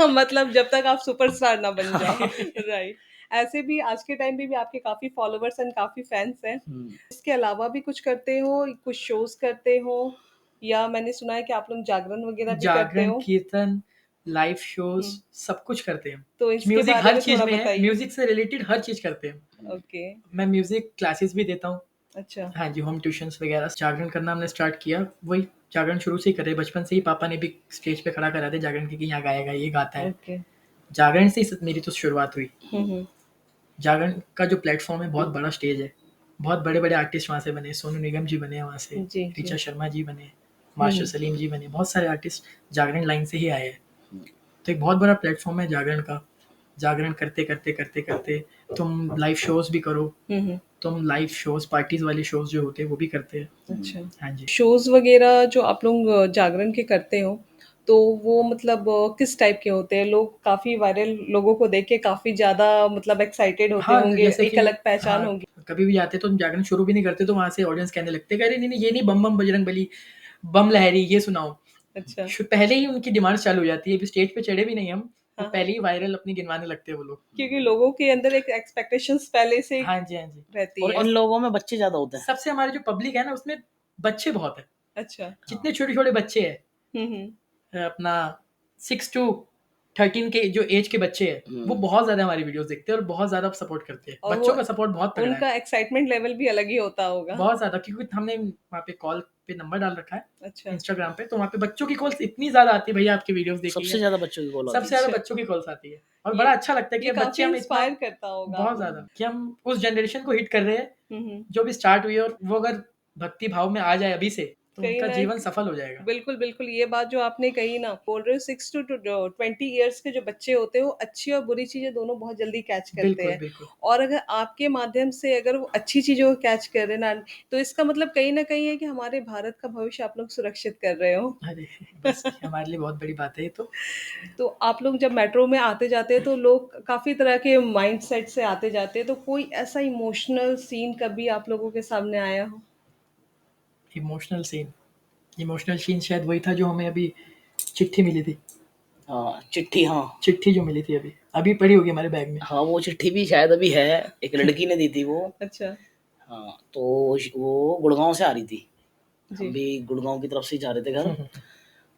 Speaker 3: मतलब जब तक आप सुपरस्टार ना बन जाओ,
Speaker 4: हाँ।
Speaker 3: राइट। ऐसे भी आज के टाइम पे भी आपके काफ़ी फॉलोवर्स एंड काफ़ी फैन्स हैं।
Speaker 2: हुँ।
Speaker 3: इसके अलावा भी कुछ करते हो, कुछ शोज़ करते हो, या मैंने सुना है कि आप लोग जागरण वगैरह भी करते
Speaker 4: जागरण,
Speaker 3: हो?
Speaker 4: कीर्तन, लाइव शोज़
Speaker 3: हुँ,
Speaker 4: सब कुछ करते हैं हम।
Speaker 3: तो इसके
Speaker 4: म्यूज़िक
Speaker 3: बारे
Speaker 4: हर
Speaker 3: में
Speaker 4: चीज़
Speaker 3: थोड़ा
Speaker 4: में है,
Speaker 3: बताइए?
Speaker 4: म्यूज़िक से रिलेटेड हर चीज़ करते हैं हम।
Speaker 3: ओके,
Speaker 4: मैं म्यूज़िक क्लासेस भी देता हूँ।
Speaker 3: अच्छा,
Speaker 4: हाँ जी, होम ट्यूशन्स वगैरह। जागरण करना हमने स्टार्ट किया, वही जागरण शुरू से ही करे, बचपन से ही पापा ने भी स्टेज पे खड़ा करा दिया जागरण के कि यहाँ गाएगा, ये गाता है।
Speaker 3: ओके।
Speaker 4: जागरण से ही मेरी तो शुरुआत हुई।
Speaker 3: हुँ।
Speaker 4: जागरण का जो प्लेटफ़ॉर्म है बहुत बड़ा स्टेज है। बहुत बड़े-बड़े आर्टिस्ट वहाँ से बने, सोनू निगम जी बने वहाँ से,
Speaker 3: जी, जी।
Speaker 4: ऋचा शर्मा जी बने, मास्टर सलीम जी बने, बहुत सारे आर्टिस्ट जागरण लाइन से ही आए हैं। तो एक बहुत बड़ा प्लेटफ़ॉर्म है जागरण का। जागरण करते तुम लाइव शोज़ भी करो,
Speaker 3: हुँ।
Speaker 4: तुम लाइव शोज़, पार्टीज़ वाले शोज़ जो होते हैं वो भी करते हैं।
Speaker 3: अच्छा।
Speaker 4: हाँ जी।
Speaker 3: शोज़ वग़ैरह जो आप लोग जागरण के करते हो, तो वो मतलब किस टाइप के होते हैं? लोग काफ़ी वायरल लोगों को देख के काफ़ी ज़्यादा मतलब एक्साइटेड होते
Speaker 4: हाँ,
Speaker 3: होंगे,
Speaker 4: जैसे
Speaker 3: एक
Speaker 4: कि
Speaker 3: अलग पहचान
Speaker 4: हाँ,
Speaker 3: होगी।
Speaker 4: कभी भी जाते तो हम जागरण शुरू भी नहीं करते तो वहाँ से ऑडियंस कहने लगते हैं, "अरे नहीं, नहीं, ये नहीं, बम बम बजरंग बली, बम लहरी ये सुनाओ।"
Speaker 3: अच्छा,
Speaker 4: पहले ही उनकी डिमांड्स चालू हो जाती है, अभी स्टेज पे चढ़े भी नहीं हम, वो
Speaker 3: हाँ, हाँ।
Speaker 4: पहले ही वायरल अपनी गिनवाने लगते हैं वो लोग।
Speaker 3: क्योंकि लोगों के अंदर एक एक्सपेक्टेशंस पहले से
Speaker 4: हाँ जी, हाँ जी।
Speaker 3: रहती
Speaker 2: और
Speaker 3: है।
Speaker 2: इन लोगों में बच्चे ज़्यादा होते हैं।
Speaker 4: सबसे हमारे जो पब्लिक है ना उसमें बच्चे बहुत हैं।
Speaker 3: अच्छा।
Speaker 4: जितने छोटे-छोटे बच्चे हैं,
Speaker 3: हुँ।
Speaker 4: अपना 6 टू 13 के जो एज के बच्चे हैं, वो बहुत ज़्यादा हमारी वीडियोज़ देखते हैं और बहुत ज़्यादा सपोर्ट करते हैं।
Speaker 3: और वो
Speaker 4: बच्चों का सपोर्ट बहुत तगड़ा है।
Speaker 3: उनका एक्साइटमेंट लेवल भी अलग ही होता होगा।
Speaker 4: बहुत ज़्यादा, क्योंकि हमने वहाँ पे कॉल पे नंबर डाल रखा है
Speaker 3: अच्छा,
Speaker 4: इंस्टाग्राम पे, तो वहाँ पे बच्चों की कॉल्स इतनी ज़्यादा आती है, भैया आपकी वीडियोज़ देखी
Speaker 2: सबसे
Speaker 4: है।
Speaker 2: ज़्यादा बच्चों की कॉल आती
Speaker 4: सबसे
Speaker 2: है।
Speaker 4: ज़्यादा
Speaker 3: अच्छा।
Speaker 4: बच्चों की कॉल्स आती है और
Speaker 3: ये
Speaker 4: बड़ा अच्छा लगता है कि
Speaker 3: ये
Speaker 4: बच्चे
Speaker 3: काफ़ी
Speaker 4: हम इतना
Speaker 3: इंस्पायर करता होगा।
Speaker 4: बहुत ज़्यादा कि हम उस जनरेशन को हिट कर रहे हैं
Speaker 3: हुँ।
Speaker 4: जो भी स्टार्ट हुई है, और वो अगर भक्ति भाव में आ जाए अभी से तो
Speaker 3: कहीं
Speaker 4: उनका
Speaker 3: न
Speaker 4: जीवन सफल हो जाएगा।
Speaker 3: बिल्कुल, बिल्कुल, ये बात जो आपने कही ना, बोल रहे हो 6 टू 20 इयर्स के जो बच्चे होते हैं, वो अच्छी और बुरी चीज़ें दोनों बहुत जल्दी कैच करते
Speaker 4: बिल्कुल,
Speaker 3: हैं।
Speaker 4: बिल्कुल।
Speaker 3: और अगर आपके माध्यम से अगर वो अच्छी चीज़ों को कैच कर रहे हैं ना, तो इसका मतलब कहीं न कहीं है कि हमारे भारत का भविष्य आप लोग सुरक्षित कर रहे हो।
Speaker 4: अरे! बस ये हमारे लिए बहुत बड़ी बात है ये तो।
Speaker 3: तो आप लोग जब मेट्रो में आते-जाते हैं, तो लोग काफ़ी तरह के माइंडसेट से आते-जाते हैं, तो कोई ऐसा इमोशनल सीन कभी आप लोगों के सामने आया हो?
Speaker 4: इमोशनल सीन शायद वही था जो हमें अभी चिट्ठी मिली थी।
Speaker 2: हाँ, चिट्ठी हाँ।
Speaker 4: चिट्ठी जो मिली थी अभी। अभी पड़ी होगी हमारे बैग में।
Speaker 2: हाँ वो चिट्ठी भी शायद अभी है, एक लड़की ने दी थी वो।
Speaker 3: अच्छा
Speaker 2: हाँ तो वो गुड़गांव से आ रही थी,
Speaker 3: जी।
Speaker 2: हम भी गुड़गांव की तरफ से ही जा रहे थे घर।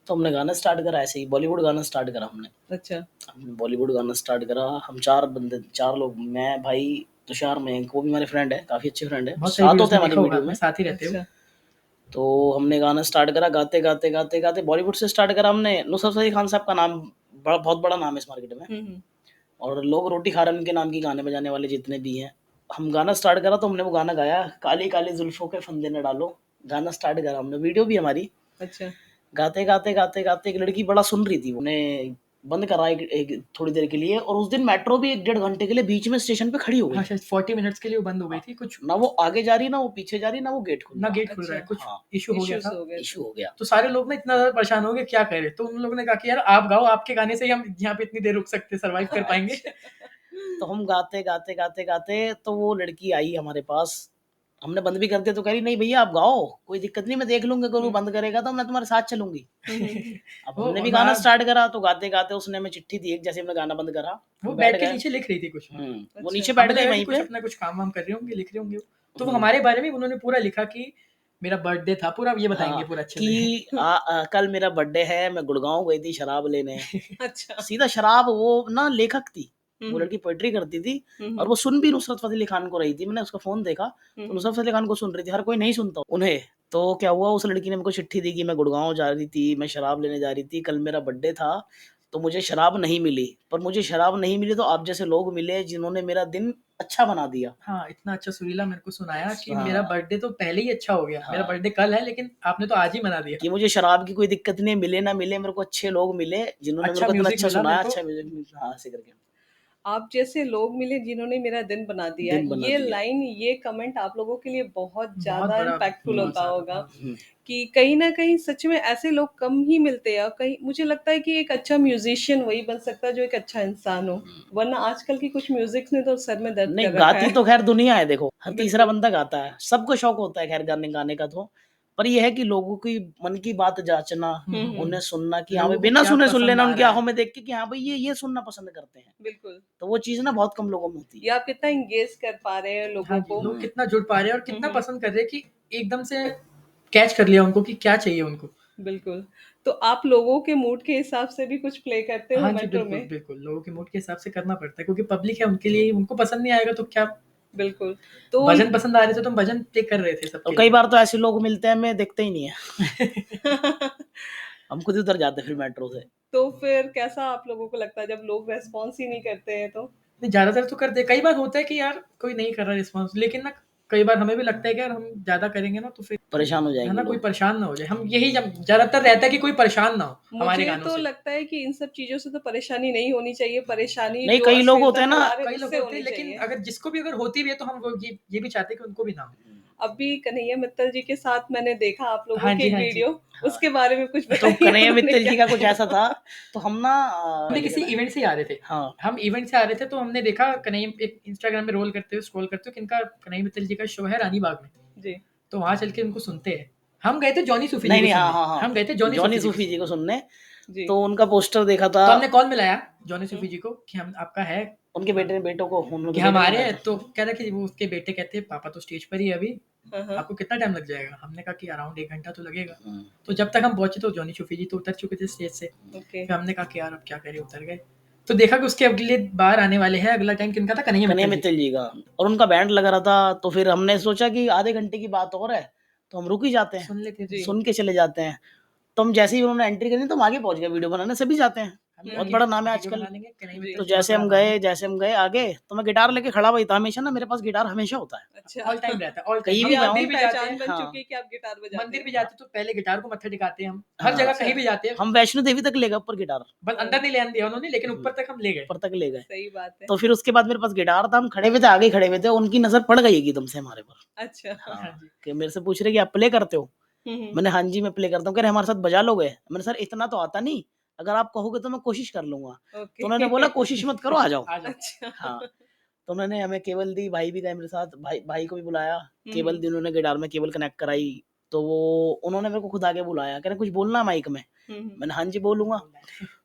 Speaker 2: तो हमने गाना स्टार्ट करा, ऐसे ही बॉलीवुड गाना स्टार्ट करा हमने।
Speaker 3: अच्छा
Speaker 2: हमने बॉलीवुड गाना स्टार्ट करा, हम 4 बंदे, 4 लोग, मैं, भाई तुषार मयंक, वो भी हमारे फ्रेंड है, काफी अच्छे फ्रेंड है,
Speaker 4: बहुत सही
Speaker 2: साथ
Speaker 4: वीडियोस
Speaker 2: होते हैं
Speaker 4: में
Speaker 2: हमारी
Speaker 4: देखा होगा
Speaker 2: वीडियो में।
Speaker 4: आपने, साथ ही रहते हो।
Speaker 3: अच्छा
Speaker 2: तो हमने गाना स्टार्ट करा, गाते गाते गाते गाते बॉलीवुड से स्टार्ट करा हमने। नुसरत फतेह खान साहब का नाम बहुत बड़ा नाम है इस मार्केट में,
Speaker 3: हम्म
Speaker 2: और लोग रोटी खा रहे हैं उनके नाम की, गाने बजाने वाले जितने भी हैं। हम गाना स्टार्ट करा तो हमने वो गाना गाया, काली काली जुल्फों के फंदे न डालो, गाना स्टार्ट करा हमने, वीडियो भी हमारी।
Speaker 3: अच्छा
Speaker 2: गाते गाते गाते गाते एक लड़की बड़ा सुन रही थी, उन्हें बंद करा एक थोड़ी देर के लिए, और उस दिन मेट्रो भी 1-1.5 घंटे के लिए बीच में स्टेशन पे खड़ी हो गई।
Speaker 4: हाँ शायद 40 मिनट्स के लिए वो बंद हो गई थी कुछ,
Speaker 2: ना वो आगे जा रही, ना वो पीछे जा रही, ना वो गेट खुल
Speaker 4: ना
Speaker 2: रहा।
Speaker 4: गेट खुल रहा है,
Speaker 3: अच्छा।
Speaker 4: कुछ
Speaker 2: हाँ,
Speaker 4: इशू हो गया
Speaker 3: इश्यूज
Speaker 4: था।
Speaker 3: हो गए
Speaker 2: इशू हो गया।
Speaker 4: तो सारे लोग ना इतना ज्यादा परेशान हो गए, क्या करे, तो उन लोगों ने कहा कि यार आप गाओ, आपके गाने से ही हम यहाँ पे इतनी देर रुक सकते, सरवाइव कर पाएंगे।
Speaker 2: तो हम गाते गाते गाते गाते, तो वो लड़की आई हमारे पास, हमने बंद भी कर दिया तो कह रही नहीं भैया आप गाओ, कोई दिक्कत नहीं, मैं देख लूंगी, अगर वो बंद करेगा तो मैं तुम्हारे साथ चलूंगी। अब
Speaker 4: वो
Speaker 2: हमने भी
Speaker 4: वहाँ-
Speaker 2: गाना स्टार्ट करा, तो गाते गाते उसने हमें चिट्ठी दी एक, जैसे हमने गाना बंद करा
Speaker 4: वो
Speaker 2: बैठ
Speaker 4: बैठ के
Speaker 2: गए।
Speaker 4: नीचे लिख रही थी कुछ,
Speaker 2: वो
Speaker 3: अच्छा।
Speaker 2: नीचे बैठ
Speaker 4: हमें
Speaker 2: गई
Speaker 4: लगा कि
Speaker 2: वहीं
Speaker 4: कुछ
Speaker 2: पे
Speaker 4: अपना कुछ काम वाम कर रहे होंगे, लिख रहे होंगे। तो वो
Speaker 2: हम्म।
Speaker 4: हमारे बारे में उन्होंने पूरा लिखा कि मेरा बर्थडे था, पूरा ये बताएंगे
Speaker 2: हाँ,
Speaker 4: पूरा अच्छे से।
Speaker 2: कि कल मेरा बर्थडे है, मैं गुड़गांव गई थी शराब लेने।
Speaker 3: अच्छा
Speaker 2: सीधा शराब, वो ना लेखक थी, वो
Speaker 3: हम्म
Speaker 2: लड़की पोएट्री करती थी,
Speaker 3: हम्म
Speaker 2: और वो सुन भी नुसरत फतेह अली खान को रही थी। मैंने उसका फोन देखा तो
Speaker 3: हम्म
Speaker 2: नुसरत फतेह अली खान को सुन रही थी, हर कोई नहीं सुनता उन्हें। तो क्या हुआ, उस लड़की ने मेरे को चिट्ठी दी कि मैं गुड़गांव जा रही थी, मैं शराब लेने जा रही थी, कल मेरा बर्थडे था, तो मुझे शराब नहीं मिली, पर मुझे शराब नहीं मिली तो आप जैसे लोग मिले जिन्होंने मेरा दिन अच्छा बना दिया।
Speaker 4: हाँ इतना अच्छा सुरीला मेरे को सुनाया कि
Speaker 2: हाँ।
Speaker 4: मेरा बर्थडे तो पहले ही अच्छा हो गया,
Speaker 2: हाँ।
Speaker 4: मेरा बर्थडे कल है लेकिन आपने तो आज ही मना दिया।
Speaker 2: कि मुझे शराब की कोई दिक्कत नहीं, मिले ना मिले, मेरे को अच्छे लोग मिले जिन्होंने
Speaker 4: अच्छा
Speaker 2: मेरे को इतना
Speaker 4: म्यूजिक
Speaker 2: अच्छा
Speaker 4: मिला
Speaker 2: सुनाया,
Speaker 4: मेरे को।
Speaker 2: अच्छा म्यूजिक, हाँ ऐसे करके
Speaker 3: आप जैसे लोग मिले जिन्होंने मेरा दिन बना दिया,
Speaker 2: दिन बना
Speaker 3: ये
Speaker 2: दिया।
Speaker 3: लाइन, ये कमेंट आप लोगों के लिए बहुत
Speaker 4: बहुत
Speaker 3: ज्यादा
Speaker 4: बड़ा,
Speaker 3: इम्पैक्टफुल
Speaker 4: बहुत
Speaker 3: होता
Speaker 4: ज्यादा,
Speaker 3: होगा
Speaker 4: हाँ।
Speaker 3: कि कहीं ना कहीं सच में ऐसे लोग कम ही मिलते हैं। और कहीं मुझे लगता है कि एक अच्छा म्यूजिशियन वही बन सकता है जो एक अच्छा इंसान हो, वरना आजकल की कुछ म्यूजिक ने तो सर में दर्द
Speaker 2: नहीं,
Speaker 3: कर रखा
Speaker 2: गाती
Speaker 3: है।
Speaker 2: तो खैर दुनिया है, देखो हर तीसरा
Speaker 3: बिल्कुल
Speaker 2: बंदा गाता है, सबको शौक होता है खैर गाने गाने का, तो पर ये है कि लोगों की मन की बात जांचना, उन्हें सुनना कि हाँ भाई
Speaker 4: लोगों को
Speaker 2: बिना
Speaker 4: क्या
Speaker 2: सुने सुन
Speaker 4: पसंद
Speaker 2: लेना
Speaker 4: आ
Speaker 2: उनकी
Speaker 4: रहा है।
Speaker 2: आंखों में देख के कि हाँ भाई ये सुनना पसंद करते हैं,
Speaker 3: बिल्कुल।
Speaker 2: तो वो चीज ना बहुत कम लोगों में होती है।
Speaker 3: ये आप कितना इंगेज कर पा रहे हैं लोगों
Speaker 4: हाँ जी,
Speaker 3: को।
Speaker 4: लोग कितना जुड़ पा रहे हैं और कितना
Speaker 3: हम्म।
Speaker 4: पसंद कर रहे हैं कि एकदम से कैच कर लिया उनको कि क्या चाहिए उनको।
Speaker 3: बिल्कुल। तो आप लोगों के मूड के हिसाब से भी कुछ प्ले करते हो
Speaker 4: हाँ जी
Speaker 3: मेट्रो
Speaker 4: बिल्कुल
Speaker 3: में?
Speaker 4: बिल्कुल, लोगों के मूड के हिसाब से करना पड़ता है क्योंकि पब्लिक है, उनके लिए उनको पसंद नहीं आएगा तो क्या।
Speaker 3: बिल्कुल। तो
Speaker 4: भजन पसंद आ रहे थे तो हम भजन प्ले कर रहे थे
Speaker 2: और
Speaker 4: सबके
Speaker 2: कई
Speaker 4: लिए।
Speaker 2: बार तो ऐसे लोग मिलते हैं, मैं देखते ही नहीं है। हम खुद उतर जाते हैं फिर मेट्रो से।
Speaker 3: तो फिर कैसा आप लोगों को लगता है जब लोग रेस्पॉन्स ही नहीं करते हैं तो?
Speaker 4: नहीं, ज्यादातर तो करते, कई बार होता है कि यार कोई नहीं कर रहा रिस्पॉन्स, लेकिन ना कई बार हमें भी लगता है कि यार हम ज्यादा करेंगे ना तो फिर
Speaker 2: परेशान हो
Speaker 4: है
Speaker 2: जाएंगे
Speaker 4: ना, कोई
Speaker 2: लोग।
Speaker 4: परेशान ना हो जाए। हम यही ज्यादातर रहता है कि कोई परेशान ना हो हमारे
Speaker 3: मुझे
Speaker 4: गानों
Speaker 3: तो
Speaker 4: से।
Speaker 3: लगता है कि इन सब चीजों से तो परेशानी नहीं होनी चाहिए, परेशानी
Speaker 2: नहीं,
Speaker 3: जो
Speaker 2: कई लोग
Speaker 3: अश्लीलता
Speaker 2: होते हैं ना,
Speaker 3: फैला रहे
Speaker 4: कई लोग
Speaker 3: उससे
Speaker 4: होते हैं,
Speaker 3: होनी
Speaker 4: लेकिन
Speaker 3: चाहिए।
Speaker 4: अगर जिसको भी अगर होती भी है तो हम वो ये भी चाहते हैं कि उनको भी ना हो।
Speaker 3: अभी कन्हैया मित्तल जी के साथ मैंने देखा आप लोगों
Speaker 4: हाँ
Speaker 3: के
Speaker 4: जी,
Speaker 3: एक
Speaker 4: हाँ जी।
Speaker 3: वीडियो,
Speaker 2: हाँ।
Speaker 3: उसके बारे में कुछ
Speaker 2: तो
Speaker 3: बताइए।
Speaker 2: कन्हैया
Speaker 3: उन्होंने
Speaker 2: मित्तल जी
Speaker 3: क्या
Speaker 2: का कुछ ऐसा था, तो हम ना
Speaker 4: हमने किसी इवेंट से ही आ रहे थे,
Speaker 2: हाँ
Speaker 4: हम इवेंट से आ रहे थे तो हमने देखा कन्हैया, एक इंस्टाग्राम में रोल करते हुए स्क्रॉल करते हुए किनका, कन्हैया मित्तल जी का शो है रानी बाग में,
Speaker 3: जी।
Speaker 4: तो वहां चल के उनको सुनते हैं। हम गए थे जॉनी सूफी जी
Speaker 2: नहीं
Speaker 4: को
Speaker 2: नहीं, हाँ
Speaker 4: सुनने,
Speaker 2: हाँ हाँ,
Speaker 4: हम गए थे जॉनी
Speaker 2: जॉनी
Speaker 4: सूफी
Speaker 2: सूफी जी को सुनने,
Speaker 3: जी।
Speaker 2: तो उनका पोस्टर देखा था,
Speaker 4: तो हमने कॉल मिलाया जॉनी सूफी जी को कि हम आपका है
Speaker 2: उनके बेटों को,
Speaker 4: कि
Speaker 2: उनके
Speaker 4: हम आ
Speaker 2: बेटे
Speaker 4: रहे
Speaker 2: को
Speaker 4: हैं, तो कह रहा कि वो उसके बेटे कहते हैं पापा तो स्टेज पर ही है अभी,
Speaker 3: हाँ।
Speaker 4: आपको कितना टाइम लग जाएगा। हमने कहा कि अराउंड 1 घंटा तो लगेगा।
Speaker 2: हम्म,
Speaker 4: तो जब तक हम पहुंचे तो जॉनी सूफी जी तो उतर चुके थे स्टेज से।
Speaker 3: ओके।
Speaker 4: फिर हमने कहा कि यार अब क्या करें, उतर गए। तो देखा कि उसके अगले बार आने वाले हैं, अगला टाइम किनका था, कन्हैया
Speaker 2: कन्हैया
Speaker 4: मित्तल जी।
Speaker 2: मित्तल जी का, और उनका बैंड लगा रहा था, तो फिर हमने सोचा कि आधे घंटे की बात और है, तो हम रुक ही जाते हैं,
Speaker 4: सुन लेते थे।
Speaker 3: जी।
Speaker 2: सुन के चले जाते हैं। तो हम जैसे ही उन्होंने एंट्री करी तो हम आगे पहुंच गए, वीडियो बनाने सभी जाते हैं, बहुत बड़ा नाम है
Speaker 4: वीडियो
Speaker 2: आजकल।
Speaker 4: बना लेंगे, कन्हैया
Speaker 3: जी।
Speaker 4: मित्तल
Speaker 2: तो
Speaker 4: जी बहुत
Speaker 2: जैसे हम गए आगे, तो मैं गिटार लेके खड़ा हुआ था, हमेशा ना मेरे पास गिटार हमेशा होता है,
Speaker 3: अच्छा।
Speaker 4: ऑल टाइम रहता है, ऑल
Speaker 2: कहीं
Speaker 4: टाइम।
Speaker 2: भी
Speaker 4: हम
Speaker 2: जाऊं,
Speaker 4: मंदिर
Speaker 3: आपकी
Speaker 4: भी जाते
Speaker 3: पहचान
Speaker 4: हैं,
Speaker 3: बन
Speaker 2: हाँ।
Speaker 3: चुकी है कि आप गिटार बजाते
Speaker 4: मंदिर
Speaker 3: हैं।
Speaker 4: भी जाते तो पहले गिटार को मत्था टिकाते हैं हम, हर
Speaker 2: हाँ।
Speaker 4: जगह
Speaker 3: अच्छा।
Speaker 4: कहीं भी जाते हैं।
Speaker 2: हम वैष्णो देवी तक ले गए ऊपर गिटार,
Speaker 4: बस अंदर नहीं ले दिया उन्होंने, लेकिन ऊपर तक हम ले गए।
Speaker 2: ऊपर तक ले गए।
Speaker 3: सही बात है।
Speaker 2: तो फिर उसके बाद मेरे पास गिटार था, हम खड़े हुए थे, आगे खड़े हुए थे, उनकी नजर पड़ गई एकदम से हमारे पर।
Speaker 3: अच्छा।
Speaker 2: हाँ,
Speaker 4: हाँ जी।
Speaker 2: कि मेरे से पूछ रहे कि आप प्ले करते हो,
Speaker 3: हम्म।
Speaker 2: मैंने हाँ जी मैं प्ले करता हूँ। कह रहे हमारे साथ बजा लोगे, मैंने सर इतना तो आता नहीं, अगर आप कहोगे तो मैं कोशिश कर लूंगा।
Speaker 3: ओके।
Speaker 2: तो उन्होंने बोला कोशिश मत करो, आ जाओ।
Speaker 4: आ जाओ।
Speaker 3: अच्छा।
Speaker 2: हाँ, तो उन्होंने हमें केबल दी, भाई भी गए मेरे साथ, भाई को भी बुलाया, केबल
Speaker 3: हम्म।
Speaker 2: दी उन्होंने, गिटार में केबल कनेक्ट कराई, तो वो उन्होंने मेरे को खुद आगे बुलाया, कह रहे कुछ बोलना है माइक में। मैंने हाँ जी बोलूंगा।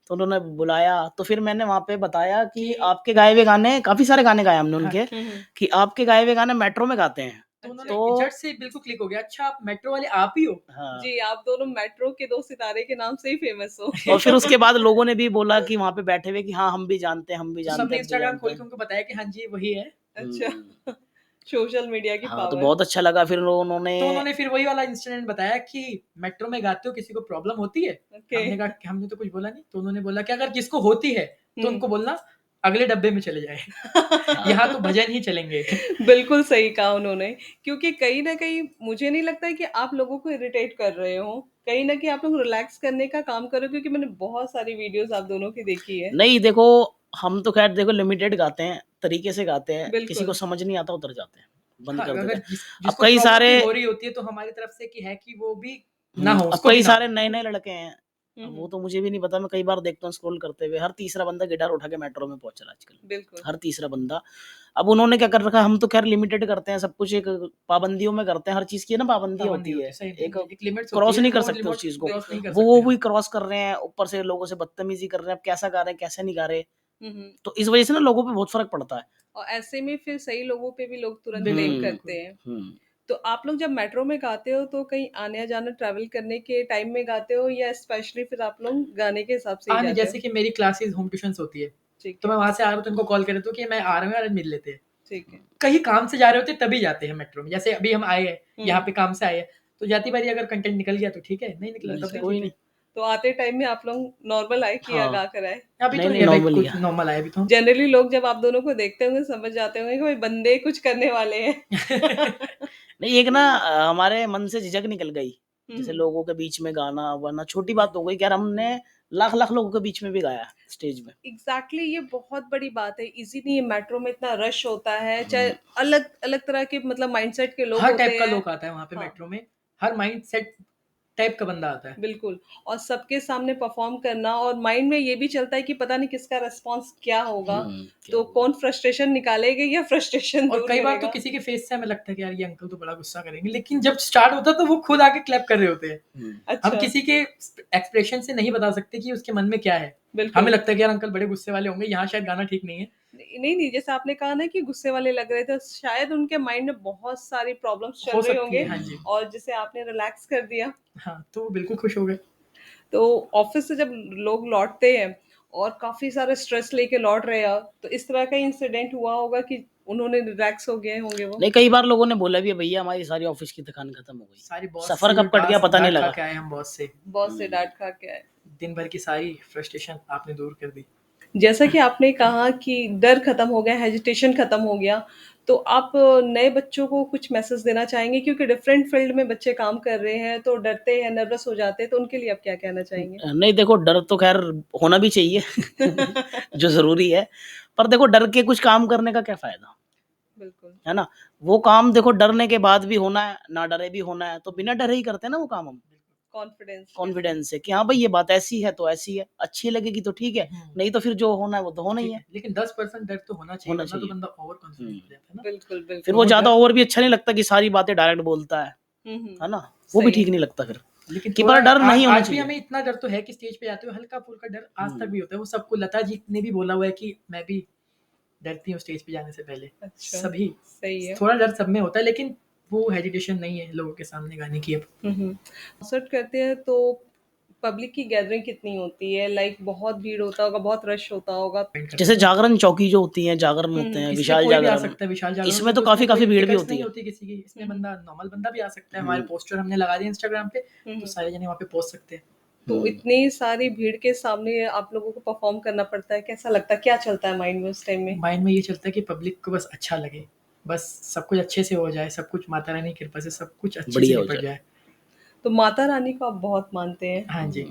Speaker 2: तो उन्होंने बुलाया, तो फिर मैंने वहां पे बताया कि आपके गाए हुए गाने, काफी सारे गाने गाए हमने उनके, कि आपके गाए हुए गाने मेट्रो में गाते हैं।
Speaker 4: तो उन्होंने
Speaker 2: तो
Speaker 4: झट से बिल्कुल क्लिक हो गया, अच्छा आप मेट्रो वाले आप ही हो।
Speaker 2: हाँ।
Speaker 3: जी, आप दोनों मेट्रो के 2 सितारे के नाम से ही फेमस हो।
Speaker 2: और फिर उसके बाद लोगों ने भी बोला कि वहां पे बैठे हुए कि हाँ हम भी जानते हैं, हम भी
Speaker 4: तो
Speaker 2: जानते
Speaker 4: सबने
Speaker 2: हैं, हम भी
Speaker 4: इंस्टाग्राम खोल के
Speaker 2: जानते हैं।
Speaker 4: उनको बताया कि हाँ जी वही है।
Speaker 3: अच्छा। सोशल मीडिया की
Speaker 2: हाँ, तो
Speaker 3: पावर।
Speaker 2: बहुत अच्छा लगा। फिर उन्होंने
Speaker 4: तो उन्होंने फिर वही वाला इंसिडेंट बताया कि मेट्रो में गाते हो किसी को प्रॉब्लम होती है।
Speaker 3: ओके।
Speaker 4: हमने कहा कि हमने तो कुछ बोला नहीं। तो उन्होंने बोला कि अगर जिसको होती है तो
Speaker 3: हम्म।
Speaker 4: उनको बोलना अगले डब्बे में चले जाए, यहाँ तो भजन ही चलेंगे।
Speaker 3: बिल्कुल सही कहा उन्होंने, क्योंकि कहीं न कहीं मुझे नहीं लगता है कि आप लोगों को इरिटेट कर रहे हो। कहीं न कहीं आप लोग रिलैक्स करने का काम कर रहे हो, क्योंकि मैंने बहुत सारी वीडियोज़ आप दोनों की देखी है।
Speaker 2: नहीं, देखो हम तो खैर देखो लिमिटेड गाते हैं, तरीके से गाते हैं, किसी
Speaker 3: बिल्कुल।
Speaker 2: को समझ नहीं आता उतर जाते हैं, बंद
Speaker 4: हाँ,
Speaker 2: कर देते
Speaker 4: अगर
Speaker 2: हैं। अब
Speaker 4: जिसको
Speaker 2: कई
Speaker 4: प्रॉब्लम
Speaker 2: सारे
Speaker 4: भी हो रही होती है तो हमारी तरफ से कि है कि वो भी ना हो,
Speaker 2: अब
Speaker 4: उसको भी
Speaker 2: कई
Speaker 4: ना हो।
Speaker 2: सारे नए-नए लड़के हैं, अब वो तो मुझे भी नहीं पता, मैं कई बार देखता हूँ स्क्रॉल करते हुए, हर तीसरा बंदा गिटार उठा के मेट्रो में पहुंच रहा है आजकल,
Speaker 3: बिल्कुल।
Speaker 2: हर तीसरा बंदा। अब उन्होंने क्या कर रखा है, हम तो खैर लिमिटेड करते हैं सब कुछ, एक पाबंदियों में करते हैं, हर चीज की ना पाबंदियां
Speaker 4: पाबंदी
Speaker 2: होती
Speaker 4: होती
Speaker 2: है,
Speaker 4: है, सही
Speaker 2: एक
Speaker 4: एक लिमिट्स होती
Speaker 2: क्रॉस
Speaker 4: है,
Speaker 2: नहीं कर
Speaker 4: वो
Speaker 2: सकते उस
Speaker 4: लिमिट
Speaker 2: चीज को।
Speaker 4: क्रॉस नहीं कर
Speaker 2: वो
Speaker 4: सकते
Speaker 2: भी
Speaker 4: हम।
Speaker 2: क्रॉस कर रहे हैं, ऊपर से लोगों से बदतमीजी कर रहे हैं, अब कैसा गा रहे हैं कैसे नहीं गा रहे,
Speaker 3: हुँ, हुँ।
Speaker 2: तो इस वजह से ना लोगों पे बहुत फर्क पड़ता है।
Speaker 3: और ऐसे में फिर सही लोगों पे भी लोग तुरंत ब्लेम
Speaker 4: बिल्कुल,
Speaker 3: करते
Speaker 4: बिल्कुल।
Speaker 3: हैं।
Speaker 2: हम्म।
Speaker 3: तो आप लोग जब मेट्रो में गाते हो तो कहीं आने-जाना ट्रैवल करने के टाइम में गाते हो, या स्पेशली फिर आप लोग गाने के हिसाब से ही
Speaker 4: नहीं,
Speaker 3: जाते
Speaker 4: जैसे
Speaker 3: हो?
Speaker 4: कि मेरी क्लासेस होम ट्यूशंस होती है,
Speaker 3: ठीक
Speaker 4: तो
Speaker 3: है,
Speaker 4: मैं वहाँ से आ रहा हूँ तो इनको कॉल कर देता हूँ कि मैं आ रहा हूँ यार, आज मिल लेते हैं।
Speaker 3: ठीक है।
Speaker 4: कहीं काम से जा रहे होते तभी जाते हैं मेट्रो में, जैसे अभी हम आए हैं, यहाँ
Speaker 3: हुँ।
Speaker 4: पे काम से आए हैं, तो जाती बारी अगर कंटेंट निकल गया तो ठीक है, नहीं निकला तब
Speaker 3: अच्छा।
Speaker 4: भी
Speaker 2: कोई
Speaker 4: ठीक
Speaker 2: नहीं।
Speaker 4: है।
Speaker 3: तो आते टाइम में आप लोग नॉर्मल आए कि या
Speaker 2: हाँ,
Speaker 3: गा कर आए?
Speaker 4: अभी तो
Speaker 2: नहीं
Speaker 4: नहीं
Speaker 2: नहीं
Speaker 4: है भाई,
Speaker 2: नॉर्मल ही
Speaker 4: कुछ
Speaker 2: है।
Speaker 4: नॉर्मल आया अभी तो।
Speaker 3: जनरली लोग जब आप दोनों को देखते होंगे समझ जाते होंगे कि भाई बंदे कुछ करने वाले हैं।
Speaker 2: नहीं, एक ना हमारे मन से झिझक निकल गई, जैसे
Speaker 3: हुँ।
Speaker 2: लोगों के बीच में गाना, वरना छोटी बात हो गई, यार हमने लाख लाख लोगों के बीच में भी गाया स्टेज में।
Speaker 3: एग्ज़ैक्टली, ये बहुत बड़ी बात है। ईज़ी नहीं है, मेट्रो में इतना रश होता है, चाहे अलग-अलग तरह के मतलब माइंडसेट के लोग
Speaker 4: हर
Speaker 3: होते
Speaker 4: टाइप का
Speaker 3: हैं।
Speaker 4: लोग आता है वहाँ पे
Speaker 3: हाँ।
Speaker 4: मेट्रो में, हर माइंडसेट टाइप का बंदा आता है।
Speaker 3: बिल्कुल, और सबके सामने परफ़ॉर्म करना, और माइंड में ये भी चलता है कि पता नहीं किसका रिस्पॉन्स क्या होगा,
Speaker 2: क्या
Speaker 3: तो
Speaker 2: होगा।
Speaker 3: कौन फ्रस्ट्रेशन निकालेगा या फ्रस्ट्रेशन
Speaker 4: और
Speaker 3: दूर
Speaker 4: कई बार तो
Speaker 3: करेगा।
Speaker 4: किसी के फेस से हमें लगता है कि यार ये अंकल तो बड़ा गुस्सा करेंगे, लेकिन जब स्टार्ट होता है तो वो खुद आके क्लैप कर रहे होते हैं। हम
Speaker 3: अच्छा,
Speaker 4: किसी के एक्सप्रेशन से नहीं बता सकते कि उसके मन में क्या है।
Speaker 3: बिल्कुल।
Speaker 4: हमें लगता है कि यार अंकल बड़े गुस्से वाले होंगे, यहाँ शायद गाना ठीक नहीं है।
Speaker 3: नहीं, जैसे आपने कहा ना कि गुस्से वाले लग रहे थे, शायद उनके माइंड में बहुत सारी प्रॉब्लम्स चल
Speaker 4: हो
Speaker 3: रहे
Speaker 4: सकती
Speaker 3: होंगे,
Speaker 4: है, हाँ जी।
Speaker 3: और जिसे आपने रिलैक्स कर दिया।
Speaker 4: हाँ, तो वो बिल्कुल खुश हो गए।
Speaker 3: तो ऑफ़िस से जब लोग लौटते हैं और काफ़ी सारा स्ट्रेस लेके लौट रहे हैं, तो इस तरह का इंसिडेंट हुआ होगा कि उन्होंने रिलैक्स हो गए होंगे वो?
Speaker 2: नहीं, कई बार लोगों ने बोला भी है भैया हमारी सारी ऑफिस की थकान खत्म हो गई,
Speaker 4: सारी बॉस
Speaker 2: सफर
Speaker 4: से
Speaker 2: कब कट गया पता नहीं
Speaker 4: डाँट खा
Speaker 2: लगा।
Speaker 4: के आए हम बॉस से।
Speaker 3: बॉस से डाँट खा के आए।
Speaker 4: दिन भर की सारी फ्रस्ट्रेशन आपने दूर कर दी।
Speaker 3: जैसा कि आपने कहा कि डर खत्म हो गया, हेजिटेशन खत्म हो गया, तो आप नए बच्चों को कुछ मैसेज देना चाहेंगे? क्योंकि डिफरेंट फील्ड में बच्चे काम कर रहे हैं, तो डरते हैं, नर्वस हो जाते हैं, तो उनके लिए आप क्या कहना चाहेंगे?
Speaker 2: नहीं देखो, डर तो खैर होना भी चाहिए जो जरूरी है, पर देखो डर के कुछ काम करने का क्या फायदा,
Speaker 3: बिल्कुल,
Speaker 2: है ना। वो काम देखो डरने के बाद भी होना है, ना डरे भी होना है, तो बिना डरे ही करते हैं ना वो काम हम,
Speaker 3: कॉन्फिडेंस के साथ।
Speaker 2: कॉन्फिडेंस से कि हाँ भाई ये बात ऐसी है तो ऐसी है, अच्छी लगेगी तो ठीक है, नहीं तो फिर जो होना है वो तो होना ही है,
Speaker 4: लेकिन 10% डर तो होना चाहिए,
Speaker 2: होना
Speaker 4: वरना तो
Speaker 2: चाहिए।
Speaker 4: बंदा ओवर कॉन्फिडेंट हो जाता है ना।
Speaker 3: बिल्कुल,
Speaker 2: फिर
Speaker 3: बिल्कुल।
Speaker 2: वो
Speaker 4: बहुत
Speaker 2: ज्यादा
Speaker 4: डर
Speaker 2: ओवर भी अच्छा नहीं लगता कि सारी बातें डायरेक्ट बोलता
Speaker 3: हुँ, हुँ।
Speaker 2: है ना, वो भी
Speaker 3: सही है।
Speaker 2: ठीक नहीं लगता फिर,
Speaker 4: लेकिन
Speaker 2: कि
Speaker 4: थोड़ा
Speaker 2: पर डर नहीं होना
Speaker 4: आज भी
Speaker 2: चाहिए।
Speaker 4: हमें इतना डर तो है कि स्टेज पे जाते हुए हल्का-फुल्का डर आज तक भी होता है। वो सबको, लता जी ने भी बोला हुआ है कि मैं भी डरती हूँ स्टेज पे जाने से पहले।
Speaker 3: अच्छा,
Speaker 4: सभी,
Speaker 3: सही है।
Speaker 4: थोड़ा डर सब में होता है, लेकिन वो हेजिटेशन नहीं है लोगों के सामने गाने की अब।
Speaker 3: हुँ, हुँ। कॉन्सर्ट करते हैं तो पब्लिक की गैदरिंग कितनी होती है? लाइक बहुत भीड़ होता होगा, बहुत रश होता होगा?
Speaker 2: जैसे जागरण चौकी जो होती है, जागरण
Speaker 3: हुँ,
Speaker 2: होते
Speaker 3: हुँ।
Speaker 2: हैं,
Speaker 4: इसमें
Speaker 2: विशाल
Speaker 4: कोई भी आ
Speaker 2: जागरण,
Speaker 4: सकता है, विशाल जागरण
Speaker 2: इसमें
Speaker 4: में
Speaker 2: तो
Speaker 4: तो
Speaker 2: काफी
Speaker 4: इसमें
Speaker 2: काफी
Speaker 4: कोई
Speaker 2: भीड़ भी
Speaker 4: टिकट्स
Speaker 2: होती
Speaker 4: नहीं
Speaker 2: है।
Speaker 4: होती किसी की। इसमें
Speaker 3: हुँ, हुँ।
Speaker 4: बंदा नॉर्मल बंदा भी आ सकता है। हमारे पोस्टर हमने लगा दिए इंस्टाग्राम पे,
Speaker 3: हुँ,
Speaker 4: तो
Speaker 3: हुँ।
Speaker 4: सारे जने वहाँ पे पहुँच सकते हैं।
Speaker 3: तो इतनी सारी भीड़ के सामने आप लोगों को परफ़ॉर्म करना पड़ता है, कैसा लगता है? क्या चलता है माइंड में उस टाइम में?
Speaker 4: माइंड में ये चलता है कि पब्लिक को बस अच्छा लगे, बस सब कुछ अच्छे से हो जाए, सब कुछ माता रानी की कृपा से सब कुछ अच्छे से
Speaker 2: बढ़िया हो
Speaker 4: निपट
Speaker 2: जाए।
Speaker 4: जाए।
Speaker 3: तो माता रानी को आप बहुत मानते हैं,
Speaker 4: हाँ जी,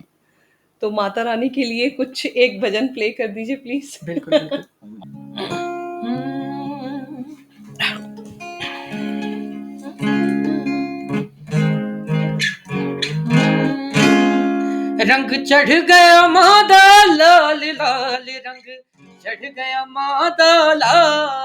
Speaker 3: तो माता रानी के लिए कुछ एक भजन प्ले कर दीजिए प्लीज़।
Speaker 4: बिल्कुल, बिल्कुल।
Speaker 1: रंग चढ़ गया मादा लाल लाल, रंग चढ़ गया मादा लाल,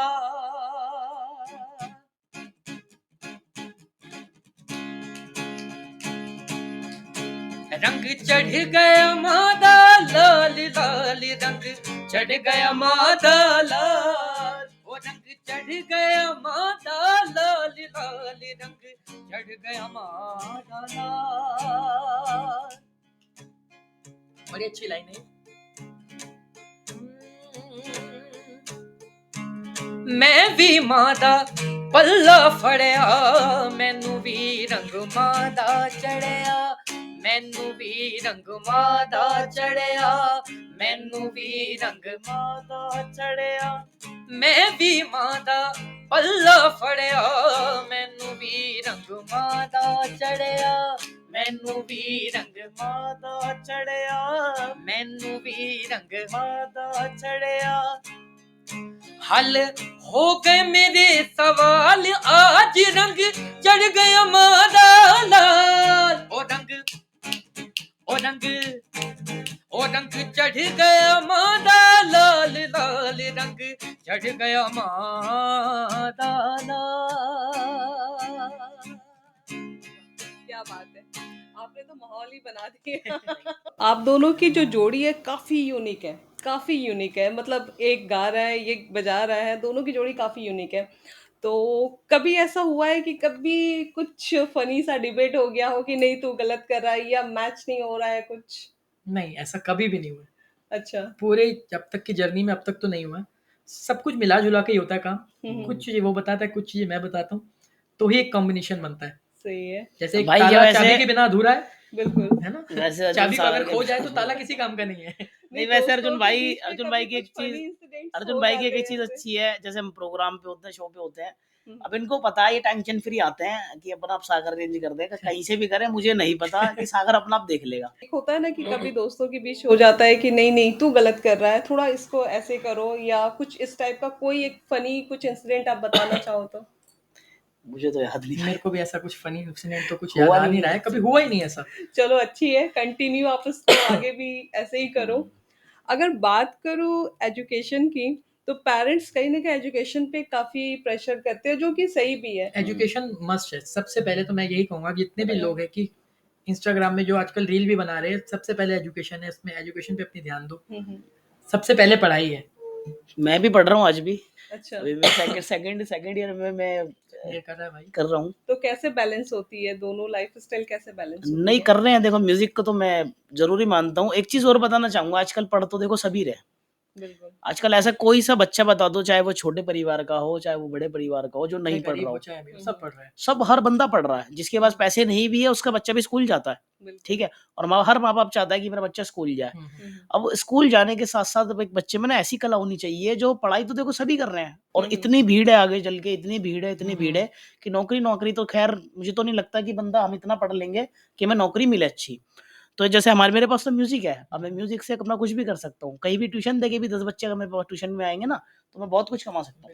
Speaker 1: रंग चढ़ गया मादा लाल लाल रंग चढ़ गया मादा लाल, वो रंग चढ़ गया मादा लाल लाल रंग चढ़ गया मादा लाल।
Speaker 4: बड़ी अच्छी लाइन है।
Speaker 1: मैं भी मादा पल्ला फड़िया, मैनू भी रंग मादा चढ़िया, मैनू भी रंग मादा चढ़िया, मैनू भी रंग मादा चढ़िया। मैं भी मादा पल्ला फड़िया, मैनू भी रंग मादा चढ़िया, मैनू भी रंग मादा चढ़िया, मैनू भी रंग मादा चढ़िया। हल हो गए मेरे सवाल, आज रंग चढ़ गया मादा लाल, ओ रंग ओ रंग ओ रंग चढ़ गया मादा लाल लाल रंग चढ़ गया मादा लाल।
Speaker 3: क्या बात है, आपने तो माहौल ही बना दिया। आप दोनों की जो जोड़ी है काफी यूनिक है, काफी यूनिक है। मतलब एक गा रहा है, ये बजा रहा है, दोनों की जोड़ी काफी यूनिक है। तो कभी ऐसा हुआ है कि कभी कुछ फनी सा डिबेट हो गया हो कि नहीं तू गलत कर रहा है या मैच नहीं हो रहा है कुछ?
Speaker 4: नहीं, ऐसा कभी भी नहीं हुआ।
Speaker 3: अच्छा।
Speaker 4: पूरे जब तक की जर्नी में अब तक तो नहीं हुआ। सब कुछ मिला जुला के ही होता है काम। कुछ चीजें वो बताता है, कुछ चीजें मैं बताता हूँ, तो ही एक कॉम्बिनेशन बनता है।
Speaker 3: सही है।
Speaker 4: जैसे एक
Speaker 2: भाई जब
Speaker 4: ताला
Speaker 2: ऐसे-
Speaker 4: चाबी के बिना अधूरा है,
Speaker 3: बिल्कुल।
Speaker 4: है ना?
Speaker 2: वैसे अर्जुन
Speaker 4: चाबी को अगर
Speaker 2: सागर के-
Speaker 4: खो जाए तो ताला किसी काम का नहीं है।
Speaker 2: नहीं वैसे
Speaker 3: दोस्तों
Speaker 2: अर्जुन
Speaker 3: के
Speaker 2: भाई
Speaker 3: बीच में
Speaker 2: अर्जुन
Speaker 3: कभी
Speaker 2: भाई की एक
Speaker 3: कुछ funny
Speaker 2: चीज
Speaker 3: incidents
Speaker 2: अर्जुन
Speaker 3: हो
Speaker 2: भाई की
Speaker 3: जाते
Speaker 2: एक
Speaker 3: हैं
Speaker 2: चीज
Speaker 3: ऐसे?
Speaker 2: अच्छी है, जैसे हम प्रोग्राम पे होते हैं, शो पे होते हैं,
Speaker 3: हम्म।
Speaker 2: अब इनको पता है ये टेंशन फ्री आते हैं कि अपना आप सागर रेंज कर देगा, कहीं से भी करें मुझे नहीं पता कि सागर अपना आप देख लेगा।
Speaker 3: एक होता है ना कि कभी दोस्तों के बीच हो जाता है कि नहीं नहीं तू गलत कर रहा है, थोड़ा इसको ऐसे करो, या कुछ इस टाइप का कोई एक फनी कुछ इंसिडेंट आप बताना चाहो तो?
Speaker 2: मुझे तो याद नहीं
Speaker 4: मेरे को भी ऐसा कुछ फनी इंसिडेंट तो कुछ
Speaker 2: हुआ
Speaker 4: याद आ
Speaker 2: नहीं
Speaker 4: नहीं रहा है, कभी हुआ ही नहीं ऐसा।
Speaker 3: चलो अच्छी है, कंटिन्यू आप उसको आगे भी ऐसे ही करो। अगर बात करूँ एजुकेशन की, तो पेरेंट्स कहीं ना कहीं एजुकेशन पे काफी प्रेशर करते हैं, जो कि सही भी है।
Speaker 4: एजुकेशन मस्ट है। सबसे पहले तो मैं यही कहूंगा, जितने भी लोग हैं कि इंस्टाग्राम में जो आजकल रील भी बना रहे हैं, सबसे पहले एजुकेशन है, इसमें एजुकेशन पे अपनी ध्यान दो। सबसे पहले पढ़ाई है।
Speaker 2: मैं भी पढ़ रहा हूँ आज भी,
Speaker 3: अच्छा।
Speaker 2: अभी मैं सेकंड ईयर में मैं
Speaker 4: ये कर रहा है भाई।
Speaker 2: कर रहा हूँ।
Speaker 3: तो कैसे बैलेंस होती है दोनों लाइफ स्टाइल, कैसे बैलेंस होती
Speaker 2: नहीं
Speaker 3: है?
Speaker 2: कर रहे हैं, देखो म्यूजिक को तो मैं जरूरी मानता हूँ। एक चीज और बताना चाहूंगा, आजकल पढ़ तो देखो सभी रहे,
Speaker 3: बिल्कुल।
Speaker 2: आजकल ऐसा कोई सा बच्चा बता दो, चाहे वो छोटे परिवार का हो चाहे वो बड़े परिवार का हो, जो नहीं पढ़
Speaker 4: गरीब
Speaker 2: रहा
Speaker 4: हो
Speaker 2: हो।
Speaker 4: चाहे अमीर हो, सब पढ़ रहा है।
Speaker 2: सब हर बंदा पढ़ रहा है, जिसके पास पैसे नहीं भी है उसका बच्चा भी स्कूल जाता है,
Speaker 3: बिल्कुल।
Speaker 2: ठीक है। और हर माँ बाप चाहता है कि मेरा बच्चा स्कूल जाए।
Speaker 3: हम्म।
Speaker 2: अब स्कूल जाने के साथ साथ एक बच्चे में ना ऐसी कला होनी चाहिए, जो पढ़ाई तो देखो सभी कर रहे हैं, और इतनी भीड़ है आगे चल के, इतनी भीड़ है कि नौकरी तो खैर मुझे तो नहीं लगता कि बंदा हम इतना पढ़ लेंगे कि हमें नौकरी मिले अच्छी। तो जैसे मेरे पास तो म्यूजिक है, अब मैं म्यूजिक से अपना कुछ भी कर सकता हूँ, कहीं भी ट्यूशन देके भी 10 बच्चे अगर मेरे पास ट्यूशन में आएंगे ना, तो मैं बहुत कुछ कमा सकता हूँ।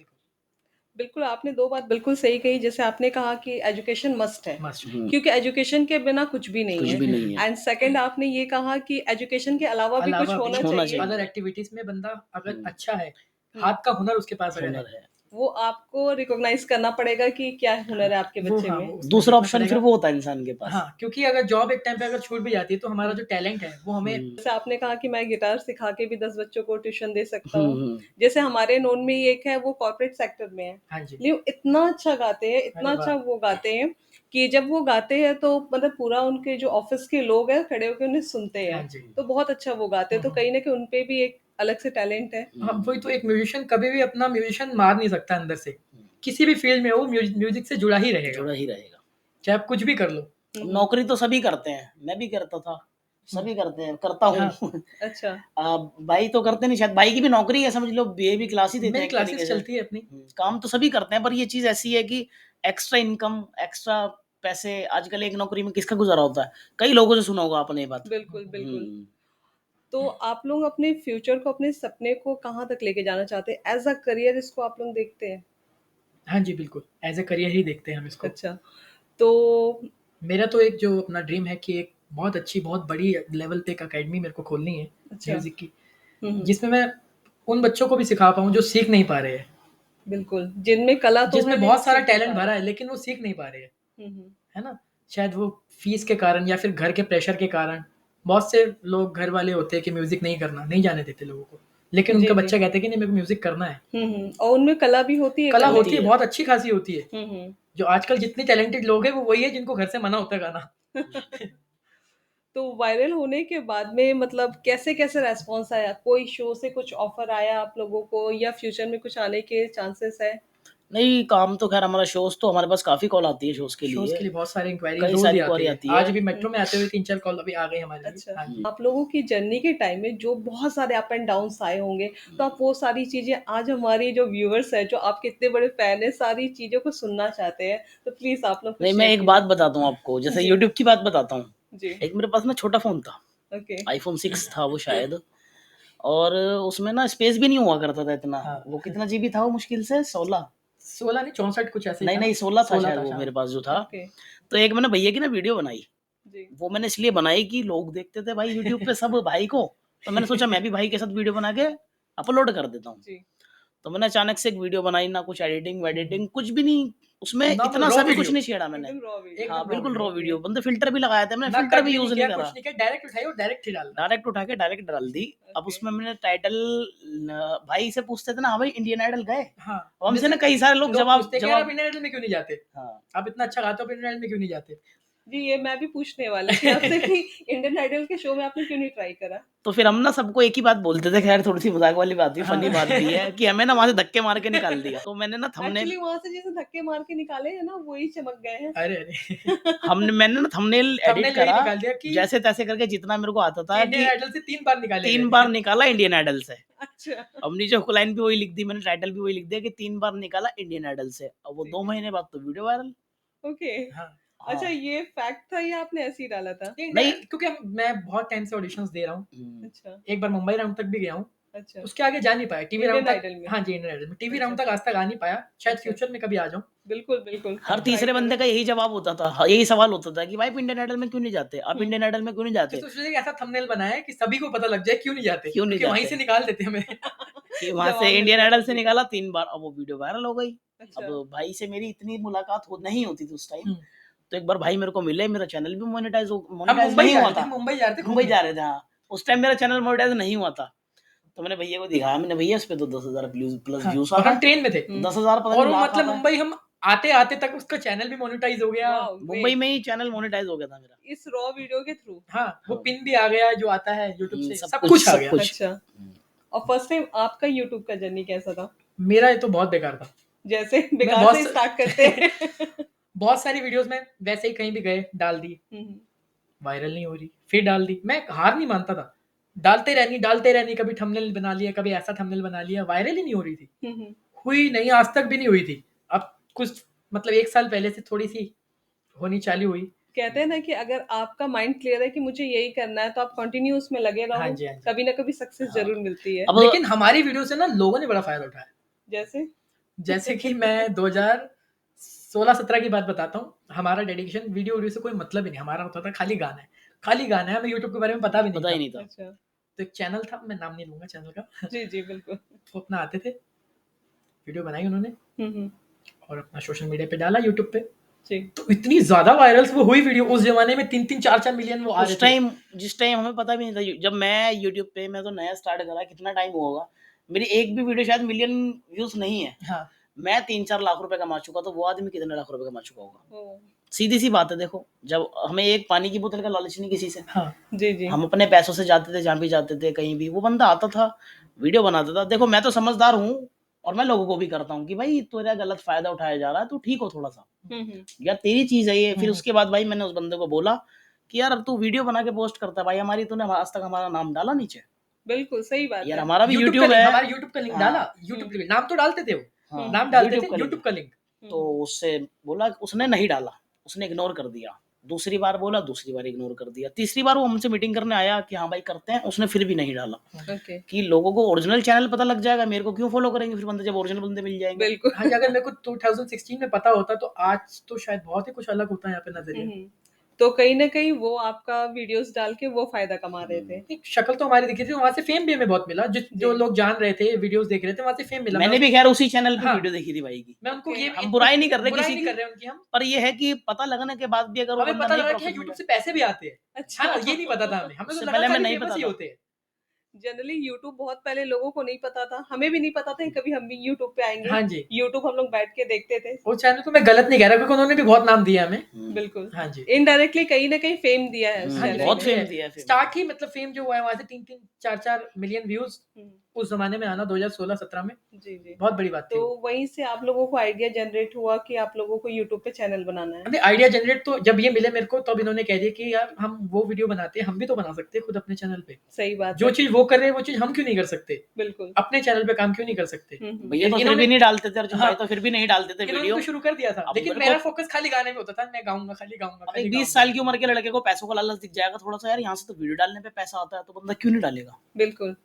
Speaker 3: बिल्कुल, आपने दो बात बिल्कुल सही कही। जैसे आपने कहा कि एजुकेशन मस्ट है,
Speaker 4: मस्ट।
Speaker 3: क्योंकि एजुकेशन के बिना कुछ भी नहीं
Speaker 2: कुछ
Speaker 3: है।
Speaker 2: भी नहीं है।
Speaker 3: एंड सेकंड आपने ये कहा कि एजुकेशन के अलावा भी कुछ होना चाहिए।
Speaker 4: अदर एक्टिविटीज में बंदा अगर अच्छा है, हाथ का हुनर उसके पास अगर है,
Speaker 3: वो आपको रिकॉग्नाइज करना पड़ेगा कि क्या हुनर है आपके बच्चे में।
Speaker 2: दूसरा ऑप्शन फिर वो होता है इंसान के पास।
Speaker 4: हाँ, क्योंकि अगर जॉब एक टाइम पे अगर छूट भी जाती है तो हमारा जो टैलेंट है वो हमें।
Speaker 3: जैसे आपने कहा कि मैं गिटार सिखा के भी 10 बच्चों को ट्यूशन दे सकता हूँ। जैसे हमारे नोन में ही एक है, वो कॉर्पोरेट सेक्टर में है।
Speaker 4: हाँ जी।
Speaker 3: लेकिन इतना अच्छा गाते हैं, इतना अच्छा वो गाते हैं कि जब वो गाते हैं तो मतलब पूरा उनके जो ऑफिस के लोग हैं खड़े होकर उन्हें सुनते हैं। तो बहुत अच्छा वो गाते हैं। तो कहीं ना कहीं उनपे भी एक अलग से टैलेंट है।
Speaker 4: हाँ, वही तो। एक म्यूजिशियन कभी भी अपना म्यूजिशियन मार नहीं सकता अंदर से। किसी भी फील्ड में वो म्यूजिक से जुड़ा ही रहेगा, चाहे आप कुछ भी कर लो।
Speaker 2: नौकरी तो सभी करते हैं, मैं भी करता था, सभी करते हैं, करता हूँ। हाँ।
Speaker 3: अच्छा।
Speaker 2: भाई तो करते नहीं, शायद भाई की भी नौकरी है, समझ लो बीए भी क्लास ही देते हैं,
Speaker 4: मेरी क्लासेस चलती है अपनी।
Speaker 2: काम तो सभी करते हैं, पर ये चीज ऐसी है कि एक्स्ट्रा इनकम, एक्स्ट्रा पैसे, आजकल एक नौकरी में किसका गुजारा होता है? कई लोगों से सुना होगा आपने ये बात।
Speaker 3: बिल्कुल बिल्कुल। तो आप लोग अपने फ्यूचर को, अपने सपने को कहाँ तक लेके जाना चाहते हैं? एज अ करियर इसको आप लोग देखते हैं?
Speaker 4: हाँ जी, बिल्कुल एज अ करियर ही देखते हैं हम इसको।
Speaker 3: अच्छा। तो
Speaker 4: मेरा तो एक जो अपना ड्रीम है कि एक बहुत अच्छी, बहुत बड़ी लेवल पे एक अकेडमी मेरे को खोलनी है म्यूजिक की, जिसमें मैं उन बच्चों को भी सिखा पाऊँ जो सीख नहीं पा रहे हैं।
Speaker 3: बिल्कुल, जिनमें कला तो
Speaker 4: जिसमें बहुत सारा टैलेंट भरा है लेकिन वो सीख नहीं पा रहे हैं, है ना? शायद वो फीस के कारण या फिर घर के प्रेशर के कारण बहुत से लोग घर वाले होते हैं कि म्यूजिक नहीं करना, नहीं जाने देते लोगों को, लेकिन
Speaker 3: जी,
Speaker 4: उनका
Speaker 3: जी।
Speaker 4: बच्चा कहते हैं कि नहीं मेरे को म्यूजिक करना है।
Speaker 3: और उनमें कला भी होती है
Speaker 4: कला
Speaker 3: करने
Speaker 4: होती है,
Speaker 3: की।
Speaker 4: बहुत अच्छी खासी होती है।
Speaker 3: हम्म।
Speaker 4: जो आजकल जितने टैलेंटेड लोग हैं वो वही है जिनको घर से मना होता है गाना।
Speaker 3: तो वायरल होने के बाद में मतलब कैसे कैसे रेस्पॉन्स आया? कोई शो से कुछ ऑफर आया आप लोगों को, या फ्यूचर में कुछ आने के चांसेस है?
Speaker 2: नहीं, काम तो खैर हमारा शोज तो हमारे पास काफी कॉल आती है शोज के
Speaker 4: शोज
Speaker 2: लिए,
Speaker 4: के लिए बहुत सारे इंक्वायरी
Speaker 2: कई
Speaker 4: रोज
Speaker 2: सारी
Speaker 4: ही आती
Speaker 2: क्वारी
Speaker 4: है।
Speaker 2: आती है।
Speaker 4: आज भी मेट्रो में आते हुए 3-4 कॉल अभी आ गई हमारे लिए।
Speaker 3: अच्छा,
Speaker 4: हाँ जी।
Speaker 3: आप लोगों की जर्नी के टाइम में जो बहुत सारे अप एंड डाउन्स आए होंगे, तो आप वो सारी चीजें आज हमारी जो व्यूअर्स है, जो आपके इतने बड़े फैन है, सारी चीजों को सुनना चाहते हैं, तो प्लीज आप लोग कुछ
Speaker 2: नहीं, मैं
Speaker 3: शेयर
Speaker 2: एक बात बताता हूँ आपको, जैसे
Speaker 3: जी।
Speaker 2: यूट्यूब की बात बताता हूँ।
Speaker 3: जी।
Speaker 2: एक मेरे पास ना छोटा फोन था,
Speaker 3: ओके।
Speaker 2: आईफोन 6 था वो शायद, और उसमें ना स्पेस भी नहीं हुआ करता था इतना।
Speaker 4: हाँ।
Speaker 2: वो कितना जीबी था वो, मुश्किल से 16,
Speaker 4: 16 नहीं 64 कुछ ऐसे ही
Speaker 2: नहीं
Speaker 4: था।
Speaker 2: नहीं 16 था
Speaker 4: 16
Speaker 2: शायद
Speaker 4: था
Speaker 2: वो
Speaker 4: शायद।
Speaker 2: मेरे पास जो था।
Speaker 3: ओके।
Speaker 2: तो एक मैंने भैया की ना वीडियो बनाई,
Speaker 3: जी।
Speaker 2: वो मैंने इसलिए बनाई कि लोग देखते थे भाई यूट्यूब पे सब भाई को, तो मैंने सोचा मैं भी भाई के साथ वीडियो बना के अपलोड कर देता हूँ।
Speaker 3: जी।
Speaker 2: तो मैंने अचानक से एक वीडियो बनाई, ना कुछ एडिटिंग वेडिटिंग कुछ भी नहीं उसमें,
Speaker 4: ना,
Speaker 2: इतना
Speaker 4: raw
Speaker 2: सा भी
Speaker 4: video।
Speaker 2: कुछ नहीं छेड़ा मैंने।
Speaker 3: एकदम रॉ वीडियो।
Speaker 2: हाँ
Speaker 4: एकदम
Speaker 2: बिल्कुल रॉ
Speaker 3: ओके।
Speaker 2: वीडियो, बंदे फिल्टर भी लगाया था, मैंने
Speaker 4: ना
Speaker 2: फिल्टर
Speaker 4: कट
Speaker 2: भी
Speaker 4: भी
Speaker 2: यूज
Speaker 4: नहीं
Speaker 2: नहीं
Speaker 4: किया,
Speaker 2: करा,
Speaker 4: कुछ नहीं किया, डायरेक्ट उठाई और डायरेक्ट ही डाल दी।
Speaker 2: डायरेक्ट उठा के डायरेक्ट डाल दी। अब
Speaker 3: ओके।
Speaker 2: उसमें मैंने टाइटल, भाई से पूछते थे ना, हाँ भाई इंडियन आइडल गए,
Speaker 4: हाँ।
Speaker 2: अब हमसे
Speaker 4: जैसे
Speaker 2: ना कई सारे लोग जवाब
Speaker 4: पूछते हैं कि यार आप
Speaker 2: जवाब
Speaker 4: इंडियन आइडल में क्यों नहीं जाते?
Speaker 2: हाँ।
Speaker 4: आप इतना अच्छा गाते हो, आप इंडियन आइडल में क्यों नहीं जाते?
Speaker 3: जी, ये मैं भी पूछने वाली थी आपसे कि इंडियन आइडल के शो में आपने क्यों नहीं ट्राई करा?
Speaker 2: तो फिर हम ना सबको एक ही बात बोलते थे, खैर थोड़ी सी मजाक वाली बात भी,
Speaker 4: हाँ।
Speaker 2: फनी बात भी है, कि हमें ना वहां से धक्के मार के निकाल दिया। तो मैंने ना थंबनेल,
Speaker 3: एक्चुअली वहां से जैसे धक्के मार के निकाले हैं ना, वही चमक गए हैं।
Speaker 4: अरे अरे।
Speaker 2: मैंने ना थंबनेल एडिट
Speaker 4: थंबनेल यही
Speaker 2: करा
Speaker 4: निकाल दिया कि
Speaker 2: जैसे तैसे करके, जितना मेरे को आता था
Speaker 4: इंडियन
Speaker 2: कि
Speaker 4: आइडल से 3 बार निकाले
Speaker 2: 3
Speaker 4: गए।
Speaker 2: बार निकाला इंडियन आइडल से।
Speaker 3: अच्छा।
Speaker 2: अब नीचे लाइन भी वही लिख दी मैंने, टाइटल भी वही लिख दिया कि 3 बार निकाला इंडियन आइडल से। अब वो
Speaker 3: जी।
Speaker 2: 2 महीने बाद तो वीडियो वायरल।
Speaker 3: ओके।
Speaker 4: हाँ।
Speaker 3: अच्छा,
Speaker 2: हाँ।
Speaker 3: ये फैक्ट था या आपने ऐसे ही डाला था?
Speaker 2: नहीं।
Speaker 4: क्योंकि मैं बहुत टाइम से ऑडिशंस दे रहा हूँ।
Speaker 3: अच्छा।
Speaker 4: एक बार मुंबई राउंड तक भी गया हूँ,
Speaker 3: अच्छा।
Speaker 4: उसके आगे जा नहीं पाया। टीवी राउंड
Speaker 3: इंडियन
Speaker 4: तक,
Speaker 3: आइडल में?
Speaker 4: हाँ जी इंडियन आइडल में टीवी
Speaker 3: अच्छा।
Speaker 4: राउंड तक आज तक आ नहीं पाया। शायद
Speaker 3: अच्छा।
Speaker 4: फ्यूचर में कभी आ जाऊँ।
Speaker 3: बिल्कुल बिल्कुल
Speaker 2: हर
Speaker 3: ट्राई
Speaker 2: तीसरे बंदे
Speaker 3: करो।
Speaker 2: का यही जवाब होता था, यही सवाल होता था कि भाई आप इंडियन आइडल में क्यों नहीं जाते, आप इंडियन आइडल में क्यों नहीं
Speaker 4: तो
Speaker 2: जाते,
Speaker 4: सोचिए ऐसा थंबनेल बनाया है कि सभी को पता लग जाए क्यों नहीं जाते,
Speaker 2: क्यों नहीं
Speaker 4: क्योंकि वहीं
Speaker 2: जाते?
Speaker 4: से निकाल देते हमें।
Speaker 2: कि वहां
Speaker 3: जवाब
Speaker 2: से
Speaker 3: मिल
Speaker 2: इंडियन
Speaker 3: गया
Speaker 2: आइडल से
Speaker 3: सभी को।
Speaker 2: निकाला 3 बार, अब वो वीडियो वायरल हो गई।
Speaker 3: अच्छा।
Speaker 2: अब भाई से मेरी इतनी मुलाकात नहीं होती थी उस टाइम।
Speaker 4: हम्म।
Speaker 2: तो एक बार भाई मेरे को मिले, मेरा चैनल भी
Speaker 4: हम
Speaker 2: मोनेटाइज
Speaker 4: मुंबई
Speaker 2: नहीं
Speaker 4: जा
Speaker 2: हुआ
Speaker 4: रहे थे,
Speaker 2: था,
Speaker 4: मुंबई जा रहे थे
Speaker 2: मुंबई
Speaker 4: घूमने।
Speaker 2: जा रहे थे। हाँ, उस टाइम मेरा चैनल मोनेटाइज नहीं हुआ था। तो मैंने भैया को दिखाया, मैंने भैया इस पे तो 10,000 प्लस
Speaker 4: हाँ,
Speaker 2: व्यूज
Speaker 4: और
Speaker 2: आता
Speaker 4: हम
Speaker 2: है,
Speaker 4: ट्रेन में थे
Speaker 2: 10,000 पता
Speaker 4: और
Speaker 2: नहीं
Speaker 4: वो
Speaker 2: लाख
Speaker 4: मतलब
Speaker 2: आता है।
Speaker 4: मुंबई हम आते आते तक उसका चैनल भी मोनेटाइज हो गया।
Speaker 3: Wow,
Speaker 2: Mumbai
Speaker 3: great.
Speaker 2: में ही चैनल मोनेटाइज हो गया था मेरा।
Speaker 3: इस रॉ वीडियो के थ्रू?
Speaker 4: हाँ, वो
Speaker 2: हाँ।
Speaker 4: पिन भी आ गया जो आता है यूट्यूब से,
Speaker 2: सब
Speaker 4: सब
Speaker 2: कुछ
Speaker 4: कुछ आ
Speaker 2: सब
Speaker 4: गया।
Speaker 2: कुछ।
Speaker 3: अच्छा। और फर्स्ट टाइम आपका यूट्यूब का जर्नी कैसा था?
Speaker 4: मेरा ये तो बहुत बेकार था।
Speaker 3: जैसे
Speaker 4: मैं
Speaker 3: बेकार से स्टार्ट करते हैं।
Speaker 4: बहुत सारी वीडियोस में वैसे ही कहीं भी गए डाल दी, वायरल नहीं हो रही, फिर डाल दी। मैं हार नहीं मानता था, डालते रहनी। कभी थंबनेल बना लिया, कभी ऐसा थंबनेल बना लिया, वायरल ही नहीं हो रही थी। हुई नहीं, आज तक भी नहीं हुई थी। अब कुछ मतलब 1 साल पहले से थोड़ी सी होनी चालू हुई।
Speaker 3: कहते हैं ना कि अगर आपका माइंड क्लियर है कि मुझे यही करना है, तो आप कंटिन्यू उसमें लगे
Speaker 4: हाँ
Speaker 3: रहो,
Speaker 4: जी, हाँ जी।
Speaker 3: कभी ना कभी सक्सेस
Speaker 2: हाँ।
Speaker 3: जरूर मिलती है।
Speaker 2: अब
Speaker 4: लेकिन हमारी वीडियो से ना लोगों ने बड़ा फायदा उठाया।
Speaker 3: जैसे
Speaker 4: जैसे कि मैं 2016-17 की बात बताता हूँ। हमारा डेडिकेशन वीडियो से कोई मतलब ही नहीं, हमारा होता था खाली गाना है, हमें यूट्यूब के बारे में पता भी नहीं
Speaker 2: पता
Speaker 4: था।
Speaker 2: ही नहीं था।
Speaker 3: अच्छा।
Speaker 4: तो एक चैनल था, मैं नाम नहीं लूंगा चैनल का।
Speaker 3: जी जी बिल्कुल।
Speaker 4: वो अपना आते थे, वीडियो बनाई उन्होंने
Speaker 3: हम्म।
Speaker 4: और अपना सोशल मीडिया पे डाला, यूट्यूब पे।
Speaker 3: जी।
Speaker 4: तो इतनी ज्यादा वायरल वो हुई वीडियो, उस जमाने में 3-3 4-4 मिलियन वो आ रहे
Speaker 2: उस
Speaker 4: थे।
Speaker 2: टाइम, जिस टाइम हमें पता भी नहीं था, जब मैं यूट्यूब पे, मैं तो नया स्टार्ट करा, कितना टाइम होगा, मेरी एक भी वीडियो शायद मिलियन व्यूज नहीं है।
Speaker 4: हाँ।
Speaker 2: मैं 3-4 लाख रुपए कमा चुका, तो वो आदमी कितने लाख रुपए कमा चुका होगा।
Speaker 3: ओ,
Speaker 2: सीधी सी बात है, देखो जब हमें एक पानी की बोतल का लालच नहीं किसी से,
Speaker 4: हाँ।
Speaker 3: जी जी।
Speaker 2: हम अपने पैसों से जाते थे, जहाँ भी जाते थे, कहीं भी वो बंदा आता था, वीडियो बनाता था। देखो मैं तो समझदार हूँ, और मैं लोगों को भी करता हूँ कि भाई तेरा गलत फायदा उठाया जा रहा है, तू ठीक हो थोड़ा सा, यार तेरी चीज है ये। फिर उसके बाद भाई मैंने उस बंदे को बोला कि यार अब तू वीडियो बना के पोस्ट करता है भाई, हमारी तूने आज तक हमारा नाम डाला नीचे,
Speaker 3: बिल्कुल सही बात
Speaker 2: यार
Speaker 3: है।
Speaker 2: हमारा भी
Speaker 4: यूट्यूब
Speaker 2: यूट्यूब है।
Speaker 4: हमारा यूट्यूब का लिंक
Speaker 2: हाँ।
Speaker 4: डाला, यूट्यूब पे नाम तो डालते थे वो,
Speaker 2: हाँ,
Speaker 4: नाम डालते
Speaker 2: YouTube
Speaker 4: थे,
Speaker 2: का link।
Speaker 4: यूट्यूब का लिंक।
Speaker 2: तो उससे बोला, उसने नहीं डाला, उसने इग्नोर कर दिया। दूसरी बार बोला, दूसरी बार इग्नोर कर दिया। तीसरी बार वो हमसे मीटिंग करने आया कि हाँ भाई करते हैं, उसने फिर भी नहीं डाला।
Speaker 3: ओके।
Speaker 2: कि लोगों को ओरिजिनल चैनल पता लग जाएगा, मेरे को क्यों फॉलो करेंगे फिर बंदे, जब ओरिजिनल बंदे मिल जाएंगे।
Speaker 3: बिल्कुल।
Speaker 4: हाँ, अगर मेरे को 2016 में पता होता तो आज तो शायद बहुत ही कुछ अलग होता है यहाँ पे नजरिया।
Speaker 3: तो कहीं ना कहीं वो आपका वीडियोस डाल के वो फायदा कमा रहे थे।
Speaker 4: एक शक्ल तो हमारी दिखी थी, वहां से फेम भी हमें बहुत मिला। जो
Speaker 3: जी।
Speaker 4: लोग जान रहे थे, वीडियोस देख रहे थे, वहां से फेम मिला।
Speaker 2: मैंने भी खैर उसी चैनल पे
Speaker 4: हाँ।
Speaker 2: वीडियो देखी थी भाई की।
Speaker 4: मैं उनको
Speaker 3: Okay.
Speaker 4: ये
Speaker 2: हम बुराई नहीं कर रहे
Speaker 4: बुराई
Speaker 2: किसी
Speaker 4: नहीं
Speaker 2: की,
Speaker 4: कर रहे उनकी हम।
Speaker 2: पर ये है कि पता लगने के बाद भी अगर वो
Speaker 4: हमें
Speaker 2: बंदा
Speaker 4: पता
Speaker 2: नहीं
Speaker 4: लगा कि
Speaker 2: profit
Speaker 4: यूट्यूब
Speaker 2: मिला-
Speaker 4: से पैसे भी आते हैं।
Speaker 3: अच्छा।
Speaker 4: हाँ, ये नहीं पता था हमें तो
Speaker 2: उससे
Speaker 4: लगा
Speaker 2: पहले हमें
Speaker 4: खाली
Speaker 2: नहीं
Speaker 4: फेमस
Speaker 2: पता
Speaker 4: ही
Speaker 2: था।
Speaker 4: होते हैं।
Speaker 3: जनरली यूट्यूब बहुत पहले लोगों को नहीं पता था, हमें भी नहीं पता था कि कभी हम भी यूट्यूब पे आएंगे।
Speaker 4: हाँ जी,
Speaker 3: यूट्यूब हम लोग बैठ के देखते थे।
Speaker 4: वो चैनल को मैं गलत नहीं कह रहा, क्योंकि उन्होंने भी बहुत नाम दिया हमें।
Speaker 3: बिल्कुल।
Speaker 4: हाँ जी।
Speaker 3: इनडायरेक्टली कहीं ना कहीं फेम दिया है उस
Speaker 2: हाँ
Speaker 4: हाँ
Speaker 2: जी,
Speaker 4: जी,
Speaker 3: चैनल
Speaker 2: बहुत
Speaker 3: ने।
Speaker 2: फेम दिया है फेम।
Speaker 4: स्टार्ट ही मतलब फेम जो हुआ है वहां से 3-3 4-4 मिलियन व्यूज
Speaker 3: हम्म,
Speaker 4: उस जमाने में आना 2016-17 में
Speaker 3: जी जी।
Speaker 4: बहुत बड़ी बात थी।
Speaker 3: तो
Speaker 4: वो
Speaker 3: वहीं से आप लोगों को आइडिया जनरेट हुआ कि आप लोगों को यूट्यूब पे चैनल बनाना है।
Speaker 4: अभी आइडिया जनरेट तो जब ये मिले मेरे को, तब इन्होंने कह दिया कि यार हम वो वीडियो बनाते हैं, हम भी तो बना सकते हैं खुद अपने चैनल पे।
Speaker 3: सही बात
Speaker 4: जो
Speaker 3: है।
Speaker 4: चीज वो कर रहे हैं वो चीज हम क्यों नहीं कर सकते?
Speaker 3: बिल्कुल।
Speaker 4: अपने चैनल पे काम क्यों नहीं कर सकते?
Speaker 2: भैया तो फिर
Speaker 4: इन्होंने-
Speaker 2: भी नहीं डालते थे, अर्जुन
Speaker 4: हाँ।
Speaker 2: भाई तो फिर भी नहीं डालते थे
Speaker 4: इन्होंने
Speaker 2: वीडियो।
Speaker 4: तो शुरू कर दिया था,
Speaker 2: अब
Speaker 4: लेकिन
Speaker 2: मेरे
Speaker 4: मेरा
Speaker 2: को-
Speaker 4: फोकस खाली गाने में होता था। मैं गाऊंगा, खाली गाऊंगा,
Speaker 2: अब
Speaker 4: खाली
Speaker 2: एक 20
Speaker 4: गाऊंगा।
Speaker 2: साल की उम्र के लड़के को पैसों का लालच दिख जाएगा थोड़ा सा, यार यहाँ से तो वीडियो डालने पे पैसा आता है तो बंदा क्यों नहीं डालेगा,
Speaker 3: बिल्कुल।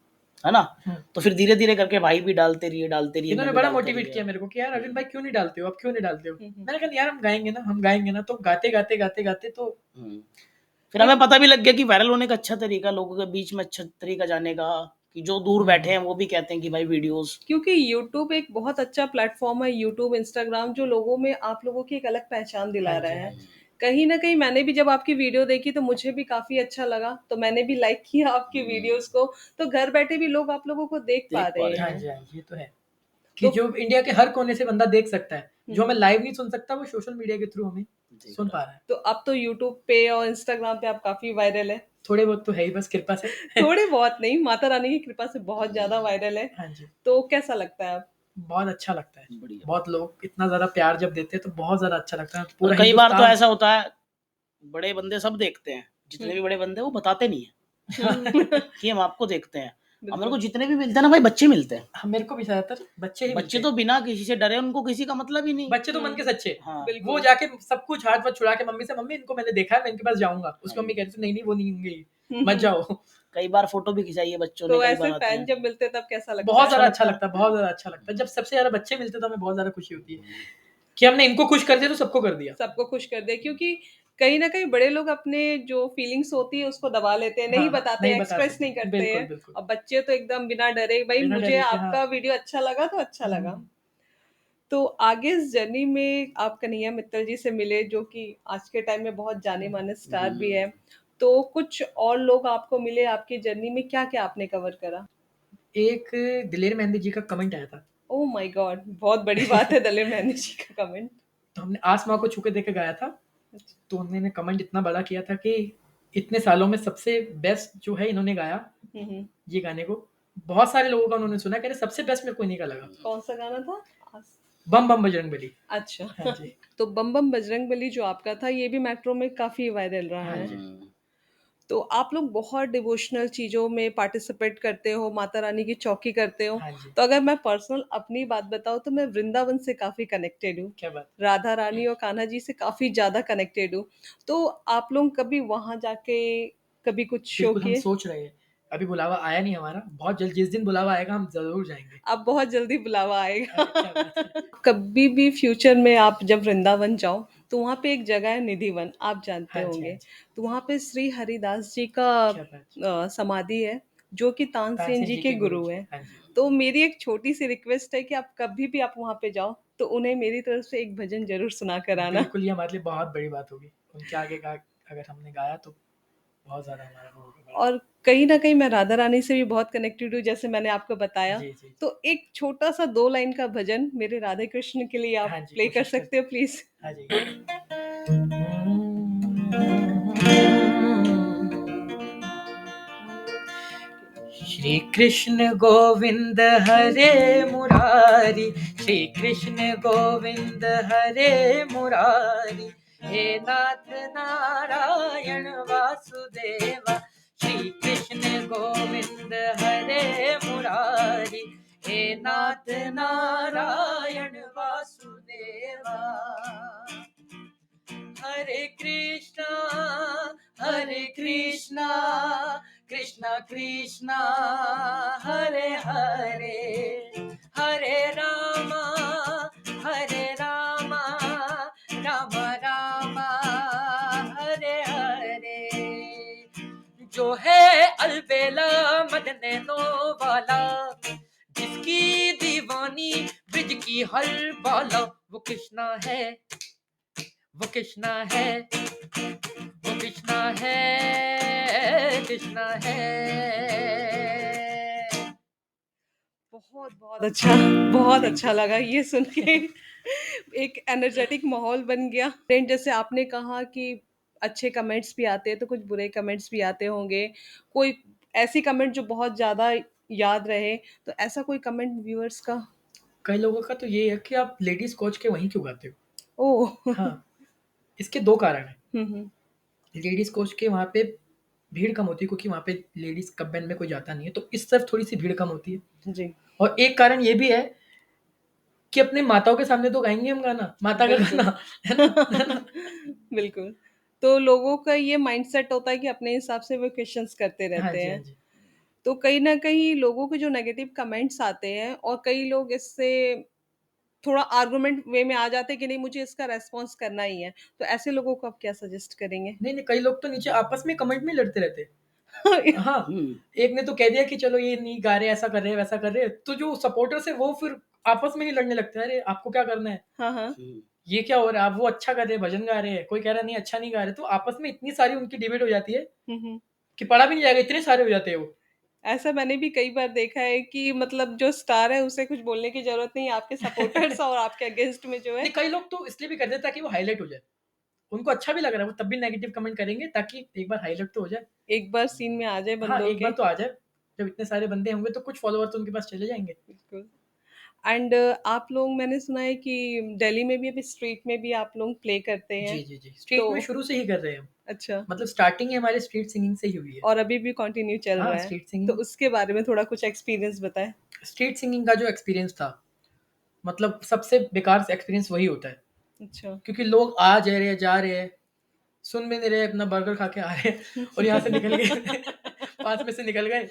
Speaker 2: है ना?
Speaker 4: हम्म।
Speaker 2: तो फिर धीरे धीरे करके भाई भी डालते रहिए डालते रहिए।
Speaker 4: इन्होंने
Speaker 2: मैं भी
Speaker 4: बड़ा
Speaker 2: डालते
Speaker 4: मोटिवेट
Speaker 2: रहिए।
Speaker 4: किया मेरे को कि यार अर्जुन भाई क्यों नहीं डालते हो, अब क्यों नहीं डालते हो?
Speaker 3: हम्म।
Speaker 4: मैंने कहा यार हम गाएंगे ना, हम गाएंगे ना। तो गाते गाते गाते गाते तो
Speaker 2: फिर हमें पता भी लग गया कि वायरल होने का अच्छा तरीका, लोगों के बीच में अच्छा तरीका जाने का, कि जो दूर बैठे हैं वो भी कहते हैं कि भाई वीडियोस।
Speaker 3: क्योंकि यूट्यूब एक बहुत अच्छा प्लेटफॉर्म है। यूट्यूब, इंस्टाग्राम जो लोगों में आप लोगों की एक अलग पहचान दिला
Speaker 4: हाँ जी,
Speaker 3: रहा
Speaker 4: हाँ
Speaker 3: है।
Speaker 4: जी।
Speaker 3: कहीं ना कहीं मैंने भी जब आपकी वीडियो देखी तो मुझे भी काफी अच्छा लगा, तो मैंने भी लाइक किया आपकी वीडियोस को। तो घर बैठे भी लोग आप लोगों को देख पा
Speaker 2: देख पा
Speaker 3: रहे
Speaker 2: रहे
Speaker 4: हाँ
Speaker 3: हैं।
Speaker 4: जी, हाँ जी, ये तो है कि
Speaker 3: तो
Speaker 4: जो इंडिया के हर कोने से बंदा देख सकता है। जो हमें
Speaker 3: हम्म।
Speaker 4: लाइव नहीं सुन सकता, वो सोशल मीडिया के थ्रू हमें सुन पा रहा है।
Speaker 3: तो अब तो यूट्यूब पे और इंस्टाग्राम पे आप काफी वायरल है।
Speaker 4: थोड़े बहुत तो है ही, बस कृपा से।
Speaker 3: थोड़े बहुत नहीं, माता रानी की कृपा से बहुत ज्यादा वायरल है।
Speaker 4: हाँ जी,
Speaker 3: तो कैसा लगता है आप?
Speaker 4: बहुत अच्छा लगता है।
Speaker 2: बढ़िया।
Speaker 4: बहुत लोग इतना ज्यादा प्यार जब देते हैं तो बहुत ज्यादा अच्छा लगता है।
Speaker 2: और
Speaker 4: पूरा
Speaker 2: कई बार तो
Speaker 4: हिंदुस्तान-
Speaker 2: ऐसा होता है, बड़े बंदे सब देखते हैं, जितने भी बड़े बंदे हैं वो बताते नहीं है कि हम आपको देखते हैं। और मेरे को जितने भी मिलते हैं ना भाई, बच्चे मिलते हैं।
Speaker 4: हाँ, मेरे को भी ज्यादातर बच्चे ही मिलते
Speaker 2: बच्चे
Speaker 4: हैं।
Speaker 2: तो बिना किसी से डरे, उनको किसी का मतलब ही नहीं।
Speaker 4: बच्चे तो मन के सच्चे।
Speaker 2: हाँ,
Speaker 3: बिल्कुल।
Speaker 4: वो जाके सब कुछ हाथ वाथ छुड़ा के मम्मी से, मम्मी इनको मैंने देखा है, मैं इनके पास जाऊंगा। उसकी मम्मी कहती थी नहीं नहीं वो नहीं होंगे, मत जाओ।
Speaker 2: कई बार फोटो भी खिंचाई है बच्चों ने,
Speaker 3: तो
Speaker 2: कई
Speaker 3: ऐसे
Speaker 2: बार आते
Speaker 3: फैन
Speaker 2: हैं।
Speaker 3: जब मिलते हैं तब कैसा लगता
Speaker 4: बहुत
Speaker 3: है?
Speaker 4: ज्यादा अच्छा लगता है, बहुत ज्यादा अच्छा लगता है। जब सबसे ज्यादा बच्चे मिलते हैं तो हमें बहुत ज्यादा खुशी होती है कि हमने इनको खुश कर दिया तो सबको कर दिया।
Speaker 3: सबको खुश कर दे, क्योंकि कहीं ना कहीं बड़े लोग अपने जो फीलिंग्स होती है उसको दबा लेते हैं, नहीं
Speaker 4: हाँ,
Speaker 3: बताते
Speaker 4: नहीं
Speaker 3: हैं,
Speaker 4: बता
Speaker 3: एक्सप्रेस
Speaker 4: सकते।
Speaker 3: नहीं करते
Speaker 4: बिल्कुल,
Speaker 3: हैं।
Speaker 4: बिल्कुल।
Speaker 3: और बच्चे तो एकदम बिना डरे, भाई
Speaker 4: बिना
Speaker 3: मुझे
Speaker 4: डरे के,
Speaker 3: आपका
Speaker 4: हाँ।
Speaker 3: वीडियो अच्छा लगा तो अच्छा लगा। तो आगे इस जर्नी में आप कन्हैया मित्तल जी से मिले, जो कि आज के टाइम में बहुत जाने माने स्टार भी है। तो कुछ और लोग आपको मिले आपकी जर्नी में, क्या क्या आपने कवर करा?
Speaker 4: एक दिलेर मेहंदी जी का कमेंट आया था,
Speaker 3: ओह माय गॉड, बहुत बड़ी बात है दलेर मेहंदी जी का कमेंट।
Speaker 4: तो हमने आसमां को छू के देके गाया था। तो उन्होंने कमेंट इतना बड़ा किया था कि इतने सालों में सबसे बेस्ट जो है इन्होंने गाया
Speaker 3: हम्म।
Speaker 4: ये गाने को। बहुत सारे लोगों का उन्होंने सुना, कह रहे सबसे बेस्ट मेरे को इन्हीं का लगा।
Speaker 3: कौन सा गाना था?
Speaker 4: बम बम बजरंगबली।
Speaker 3: अच्छा।
Speaker 4: हाँ जी,
Speaker 3: तो बम बम बजरंगबली जो आपका था, ये भी मेट्रो में काफी वायरल रहा
Speaker 4: हाँ
Speaker 3: है।
Speaker 4: जी।
Speaker 3: तो आप लोग बहुत डिवोशनल चीजों में पार्टिसिपेट करते हो, माता रानी की चौकी करते हो।
Speaker 4: हाँ जी,
Speaker 3: तो अगर मैं पर्सनल अपनी बात बताऊं तो मैं वृंदावन से काफी कनेक्टेड हूँ।
Speaker 4: क्या बात।
Speaker 3: राधा रानी और कान्हा जी से काफी ज्यादा कनेक्टेड हूँ। तो आप लोग कभी वहां जाके कभी कुछ शो
Speaker 4: बिल्कुल हम
Speaker 3: किए?
Speaker 4: सोच रहे हैं, अभी बुलावा आया नहीं हमारा। बहुत जल्द, जिस दिन बुलावा आएगा हम जरूर जाएंगे।
Speaker 3: अब बहुत जल्दी बुलावा आएगा।
Speaker 4: अरे क्या बात है।
Speaker 3: कभी भी फ्यूचर में आप जब वृंदावन जाओ तो वहाँ पे एक जगह है निधिवन, आप जानते
Speaker 4: हाँ जी,
Speaker 3: होंगे।
Speaker 4: हाँ जी,
Speaker 3: तो वहाँ पे श्री हरिदास जी का
Speaker 4: क्या बात।
Speaker 3: समाधि है, जो कि तानसेन जी के गुरु हैं।
Speaker 4: हाँ जी,
Speaker 3: तो मेरी एक छोटी सी रिक्वेस्ट है कि आप कभी भी आप वहाँ पे जाओ तो उन्हें मेरी तरफ से एक भजन जरूर सुना कर आना।
Speaker 4: बिल्कुल ये हमारे लिए बहुत बड़ी बात होगी। उनके आगे का अगर हमने गाया तो बहुत ज्यादा हमारा वो होगा।
Speaker 3: और कहीं ना कहीं मैं राधा रानी से भी बहुत कनेक्टेड हूँ, जैसे मैंने आपको बताया।
Speaker 4: जी जी,
Speaker 3: तो एक छोटा सा 2 लाइन का भजन मेरे राधे कृष्ण के लिए आप
Speaker 4: हाँ जी,
Speaker 3: प्ले कर
Speaker 4: कोशिश करते
Speaker 3: सकते हो प्लीज?
Speaker 4: हाँ जी। श्री कृष्ण गोविंद हरे मुरारी, श्री कृष्ण गोविंद हरे मुरारी, हे नाथ नारायण वासुदेवा, श्री कृष्ण गोविंद हरे मुरारी, हे नाथ नारायण वासुदेवा। हरे कृष्णा कृष्णा कृष्णा हरे हरे, हरे रामा रामा रामा रामा हरे
Speaker 1: अलबेला मदनैनो वाला, जिसकी दीवानी ब्रिज की हर बाला, वो कृष्णा है, वो कृष्णा है, वो कृष्णा है, कृष्णा है।
Speaker 3: बहुत अच्छा लगा ये सुन के। एक एनर्जेटिक माहौल बन गया। फ्रेंड, जैसे आपने कहा कि अच्छे कमेंट्स भी आते हैं तो कुछ बुरे कमेंट्स भी आते होंगे, कोई ऐसी कमेंट जो बहुत ज़्यादा याद रहे, तो ऐसा कोई कमेंट व्यूअर्स का?
Speaker 4: कई लोगों का तो ये है कि आप लेडीज कोच के वहीं क्यों गाते हो।
Speaker 3: ओह!
Speaker 4: हाँ, इसके 2 कारण हैं।
Speaker 3: हुँ, हुँ।
Speaker 4: लेडीज कोच के वहाँ पे भीड़ कम होती है क्योंकि वहाँ पे लेडीज कप बैंड में कोई जाता नहीं है, तो इस तरफ थोड़ी सी भीड़ कम होती है।
Speaker 3: जी,
Speaker 4: और एक कारण ये भी है कि अपने माताओं के सामने तो गाएंगे हम गाना, माता का
Speaker 3: बिल्कुल।
Speaker 4: गाना, है ना?
Speaker 3: बिल्कुल। तो लोगों का ये माइंडसेट होता है कि अपने हिसाब से वो क्वेश्चन्स करते
Speaker 4: हाँ
Speaker 3: रहते
Speaker 4: जी, हाँ
Speaker 3: हैं।
Speaker 4: जी।
Speaker 3: तो कहीं न कहीं लोगों के जो नेगेटिव कमेंट्स आते हैं और कई लोग इससे थोड़ा आर्गुमेंट वे में आ जाते हैं कि नहीं, मुझे इसका रिस्पॉन्स करना ही है। तो ऐसे लोगों को आप क्या सजेस्ट करेंगे?
Speaker 4: नहीं, नहीं, कई लोग तो नीचे आपस में कमेंट में लड़ते रहते हैं। हाँ,
Speaker 2: हम्म,
Speaker 4: एक ने तो कह दिया कि चलो ये नहीं गा रहे, ऐसा कर रहे हैं, वैसा कर रहे हैं, तो जो सपोर्टर्स है वो फिर आपस में ही लड़ने लगते हैं, अरे आपको क्या करना है?
Speaker 3: हाँ, हाँ।
Speaker 2: हम्म,
Speaker 4: ये क्या हो रहा है? आप वो अच्छा कर रहे हैं, भजन गा रहे हैं, कोई कह रहा है नहीं अच्छा नहीं गा रहे, तो आपस में इतनी सारी उनकी डिबेट हो जाती है
Speaker 3: हुँ, हुँ।
Speaker 4: कि पढ़ा भी नहीं जाएगा, इतने सारे हो जाते हैं वो।
Speaker 3: ऐसा मैंने भी कई बार देखा है कि मतलब जो स्टार है उसे कुछ बोलने की ज़रूरत नहीं है, आपके सपोर्टर्स और आपके अगेंस्ट में जो है।
Speaker 4: नहीं, कई लोग तो इसलिए भी करते हैं ताकि वो हाइलाइट हो जाए। उनको अच्छा भी लग रहा है, वो तब भी नेगेटिव कमेंट करेंगे ताकि एक बार हाइलाइट तो हो जाए।
Speaker 3: एक बार सीन में आ जाए
Speaker 4: हाँ,
Speaker 3: बंदों
Speaker 4: एक
Speaker 3: के।
Speaker 4: बार तो आ जाए। जब इतने सारे बंदे होंगे तो कुछ फॉलोवर तो उनके पास चले जाएँगे।
Speaker 3: बिल्कुल। एंड आप लोग, मैंने सुना है कि दिल्ली में भी अभी स्ट्रीट में भी आप लोग प्ले करते हैं।
Speaker 4: जी, जी, जी। स्ट्रीट
Speaker 3: तो
Speaker 4: में शुरू से ही कर रहे हैं हम।
Speaker 3: अच्छा,
Speaker 4: मतलब स्टार्टिंग ही हमारे स्ट्रीट सिंगिंग से ही हुई है।
Speaker 3: और अभी भी कंटिन्यू चल
Speaker 4: हाँ,
Speaker 3: रहा है।
Speaker 4: स्ट्रीट
Speaker 3: तो
Speaker 4: सिंगिंग
Speaker 3: उसके बारे में थोड़ा कुछ एक्सपीरियंस बताएँ?
Speaker 4: स्ट्रीट सिंगिंग का जो एक्सपीरियंस था, मतलब सबसे बेकार एक्सपीरियंस वही होता है।
Speaker 3: अच्छा।
Speaker 4: क्योंकि लोग आ जा रहे हैं, जा रहे हैं, सुन भी नहीं रहे, अपना बर्गर खा के आ रहे हैं और यहाँ से निकल गए। 5 में से निकल गए